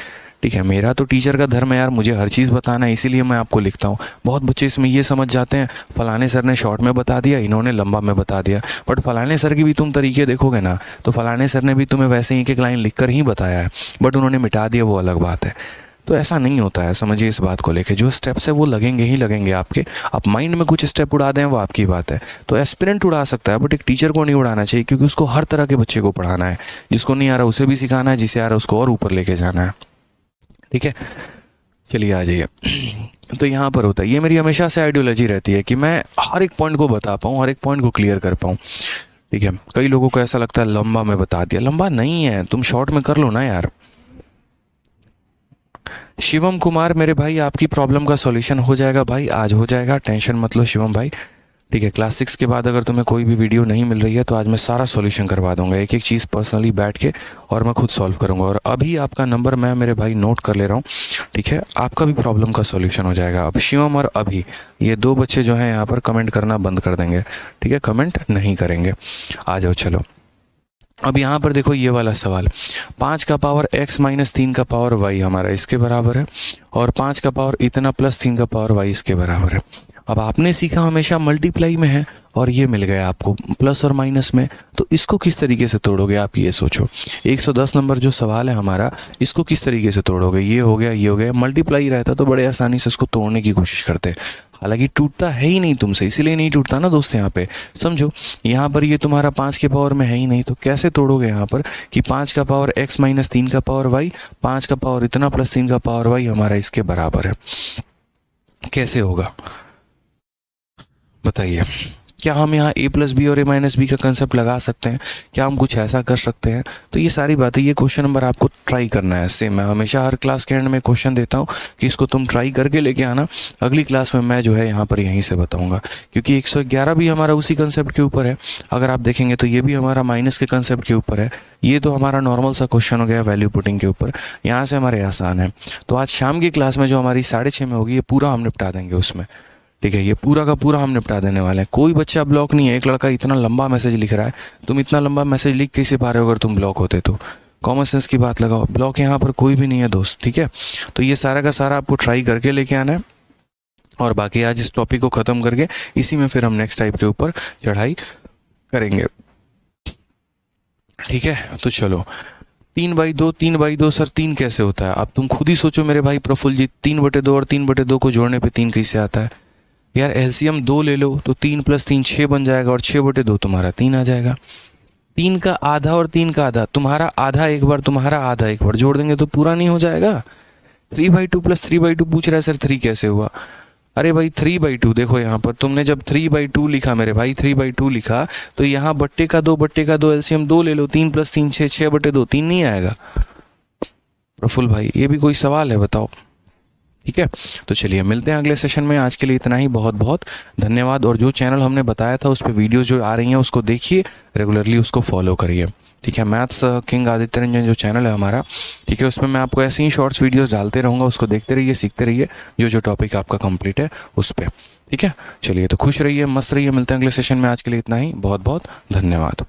ठीक है, मेरा तो टीचर का धर्म है यार, मुझे हर चीज़ बताना है, इसीलिए मैं आपको लिखता हूँ। बहुत बच्चे इसमें ये समझ जाते हैं फलाने सर ने शॉर्ट में बता दिया, इन्होंने लंबा में बता दिया, बट फलाने सर की भी तुम तरीके देखोगे ना, तो फलाने सर ने भी तुम्हें वैसे ही एक लाइन लिख कर ही बताया है, बट उन्होंने मिटा दिया, वो अलग बात है। तो ऐसा नहीं होता है, समझिए इस बात को लेके, जो स्टेप्स है वो लगेंगे ही लगेंगे आपके, आप माइंड में कुछ स्टेप उड़ा दें वो आपकी बात है। तो एस्पिरेंट उड़ा सकता है, बट एक टीचर को नहीं उड़ाना चाहिए, क्योंकि उसको हर तरह के बच्चे को पढ़ाना है, जिसको नहीं आ रहा उसे भी सिखाना है, जिसे आ रहा है उसको और ऊपर लेके जाना है। ठीक है, चलिए आ जाइए। तो यहाँ पर होता है, ये मेरी हमेशा से आइडियोलॉजी रहती है कि मैं हर एक पॉइंट को बता पाऊँ, हर एक पॉइंट को क्लियर कर पाऊँ। ठीक है, कई लोगों को ऐसा लगता है लंबा में बता दिया, लंबा नहीं है, तुम शॉर्ट में कर लो ना यार। शिवम कुमार मेरे भाई, आपकी प्रॉब्लम का सॉल्यूशन हो जाएगा भाई, आज हो जाएगा, टेंशन मत लो शिवम भाई। ठीक है, क्लास 6 के बाद अगर तुम्हें कोई भी वीडियो नहीं मिल रही है तो आज मैं सारा सॉल्यूशन करवा दूंगा, एक एक चीज़ पर्सनली बैठ के, और मैं खुद सॉल्व करूंगा। और अभी आपका नंबर मैं मेरे भाई नोट कर ले रहा हूँ। ठीक है, आपका भी प्रॉब्लम का सॉल्यूशन हो जाएगा। अब शिवम और अभी ये दो बच्चे जो हैं यहाँ पर कमेंट करना बंद कर देंगे। ठीक है, कमेंट नहीं करेंगे। आ जाओ चलो, अब यहाँ पर देखो ये वाला सवाल, 5 का पावर x माइनस 3 का पावर y हमारा इसके बराबर है, और 5 का पावर इतना प्लस 3 का पावर y इसके बराबर है। अब आपने सीखा हमेशा मल्टीप्लाई में है, और ये मिल गया आपको प्लस और माइनस में, तो इसको किस तरीके से तोड़ोगे आप ये सोचो। 110 नंबर जो सवाल है हमारा, इसको किस तरीके से तोड़ोगे, ये हो गया ये हो गया, मल्टीप्लाई रहता तो बड़े आसानी से इसको तोड़ने की कोशिश करते, हालांकि टूटता है ही नहीं तुमसे, इसीलिए नहीं टूटता ना दोस्त। यहाँ पे समझो, यहाँ पर ये तुम्हारा 5 के पावर में है ही नहीं, तो कैसे तोड़ोगे यहाँ पर कि 5 का पावर x माइनस 3 का पावर y, 5 का पावर इतना प्लस 3 का पावर y हमारा इसके बराबर है, कैसे होगा बताइए। क्या हम यहाँ a प्लस बी और a माइनस बी का कंसेप्ट लगा सकते हैं, क्या हम कुछ ऐसा कर सकते हैं। तो ये सारी बातें, ये क्वेश्चन नंबर आपको ट्राई करना है। सेम मैं हमेशा हर क्लास के एंड में क्वेश्चन देता हूँ कि इसको तुम ट्राई करके लेके आना, अगली क्लास में मैं जो है यहाँ पर यहीं से बताऊँगा, क्योंकि 111 भी हमारा उसी कंसेप्ट के ऊपर है। अगर आप देखेंगे तो ये भी हमारा माइनस के कंसेप्ट के ऊपर है, ये तो हमारा नॉर्मल सा क्वेश्चन हो गया वैल्यू पुटिंग के ऊपर, यहाँ से हमारे आसान है। तो आज शाम की क्लास में जो हमारी 6:30 में होगी, ये पूरा हम निपटा देंगे उसमें। ठीक है, ये पूरा का पूरा हम निपटा देने वाले हैं। कोई बच्चा ब्लॉक नहीं है। एक लड़का इतना लंबा मैसेज लिख रहा है, तुम इतना लंबा मैसेज लिख कैसे पा रहे हो अगर तुम ब्लॉक होते तो। कॉमन सेंस की बात लगाओ, ब्लॉक यहाँ पर कोई भी नहीं है दोस्त। ठीक है, तो ये सारा का सारा आपको ट्राई करके लेके आना है, और बाकी आज इस टॉपिक को ख़त्म करके इसी में फिर हम नेक्स्ट टाइप के ऊपर चढ़ाई करेंगे। ठीक है, तो चलो 3/2 3/2 सर 3 कैसे होता है, अब तुम खुद ही सोचो मेरे भाई प्रफुल्ल जी। 3/2 और 3/2 को जोड़ने पे 3 कैसे आता है यार। एलसीएम 2 ले लो तो 3 + 3 6 बन जाएगा, और 6/2 तुम्हारा 3 आ जाएगा। 3 का आधा और 3 का आधा, तुम्हारा आधा एक बार, तुम्हारा आधा एक बार, जोड़ देंगे तो पूरा नहीं हो जाएगा। 3/2 + 3/2 पूछ रहा है सर 3 कैसे हुआ। अरे भाई 3/2 देखो, यहाँ पर तुमने जब 3/2 लिखा मेरे भाई, 3/2 लिखा तो यहाँ बट्टे का 2 एलसीएम 2 ले लो, 3 + 3 6 6/2 3 नहीं आएगा। प्रफुल्ल भाई, ये भी कोई सवाल है बताओ? ठीक है, तो चलिए मिलते हैं अगले सेशन में। आज के लिए इतना ही, बहुत बहुत धन्यवाद। और जो चैनल हमने बताया था उस पर वीडियो जो आ रही हैं उसको देखिए, रेगुलरली उसको फॉलो करिए। ठीक है, मैथ्स किंग आदित्य रंजन जो चैनल है हमारा, ठीक है, उसमें मैं आपको ऐसे ही शॉर्ट्स वीडियोस डालते रहूँगा, उसको देखते रहिए, सीखते रहिए, जो टॉपिक आपका कंप्लीट है उस पर। ठीक है, चलिए तो खुश रहिए, मस्त रहिए, मिलते हैं अगले सेशन में। आज के लिए इतना ही, बहुत बहुत धन्यवाद।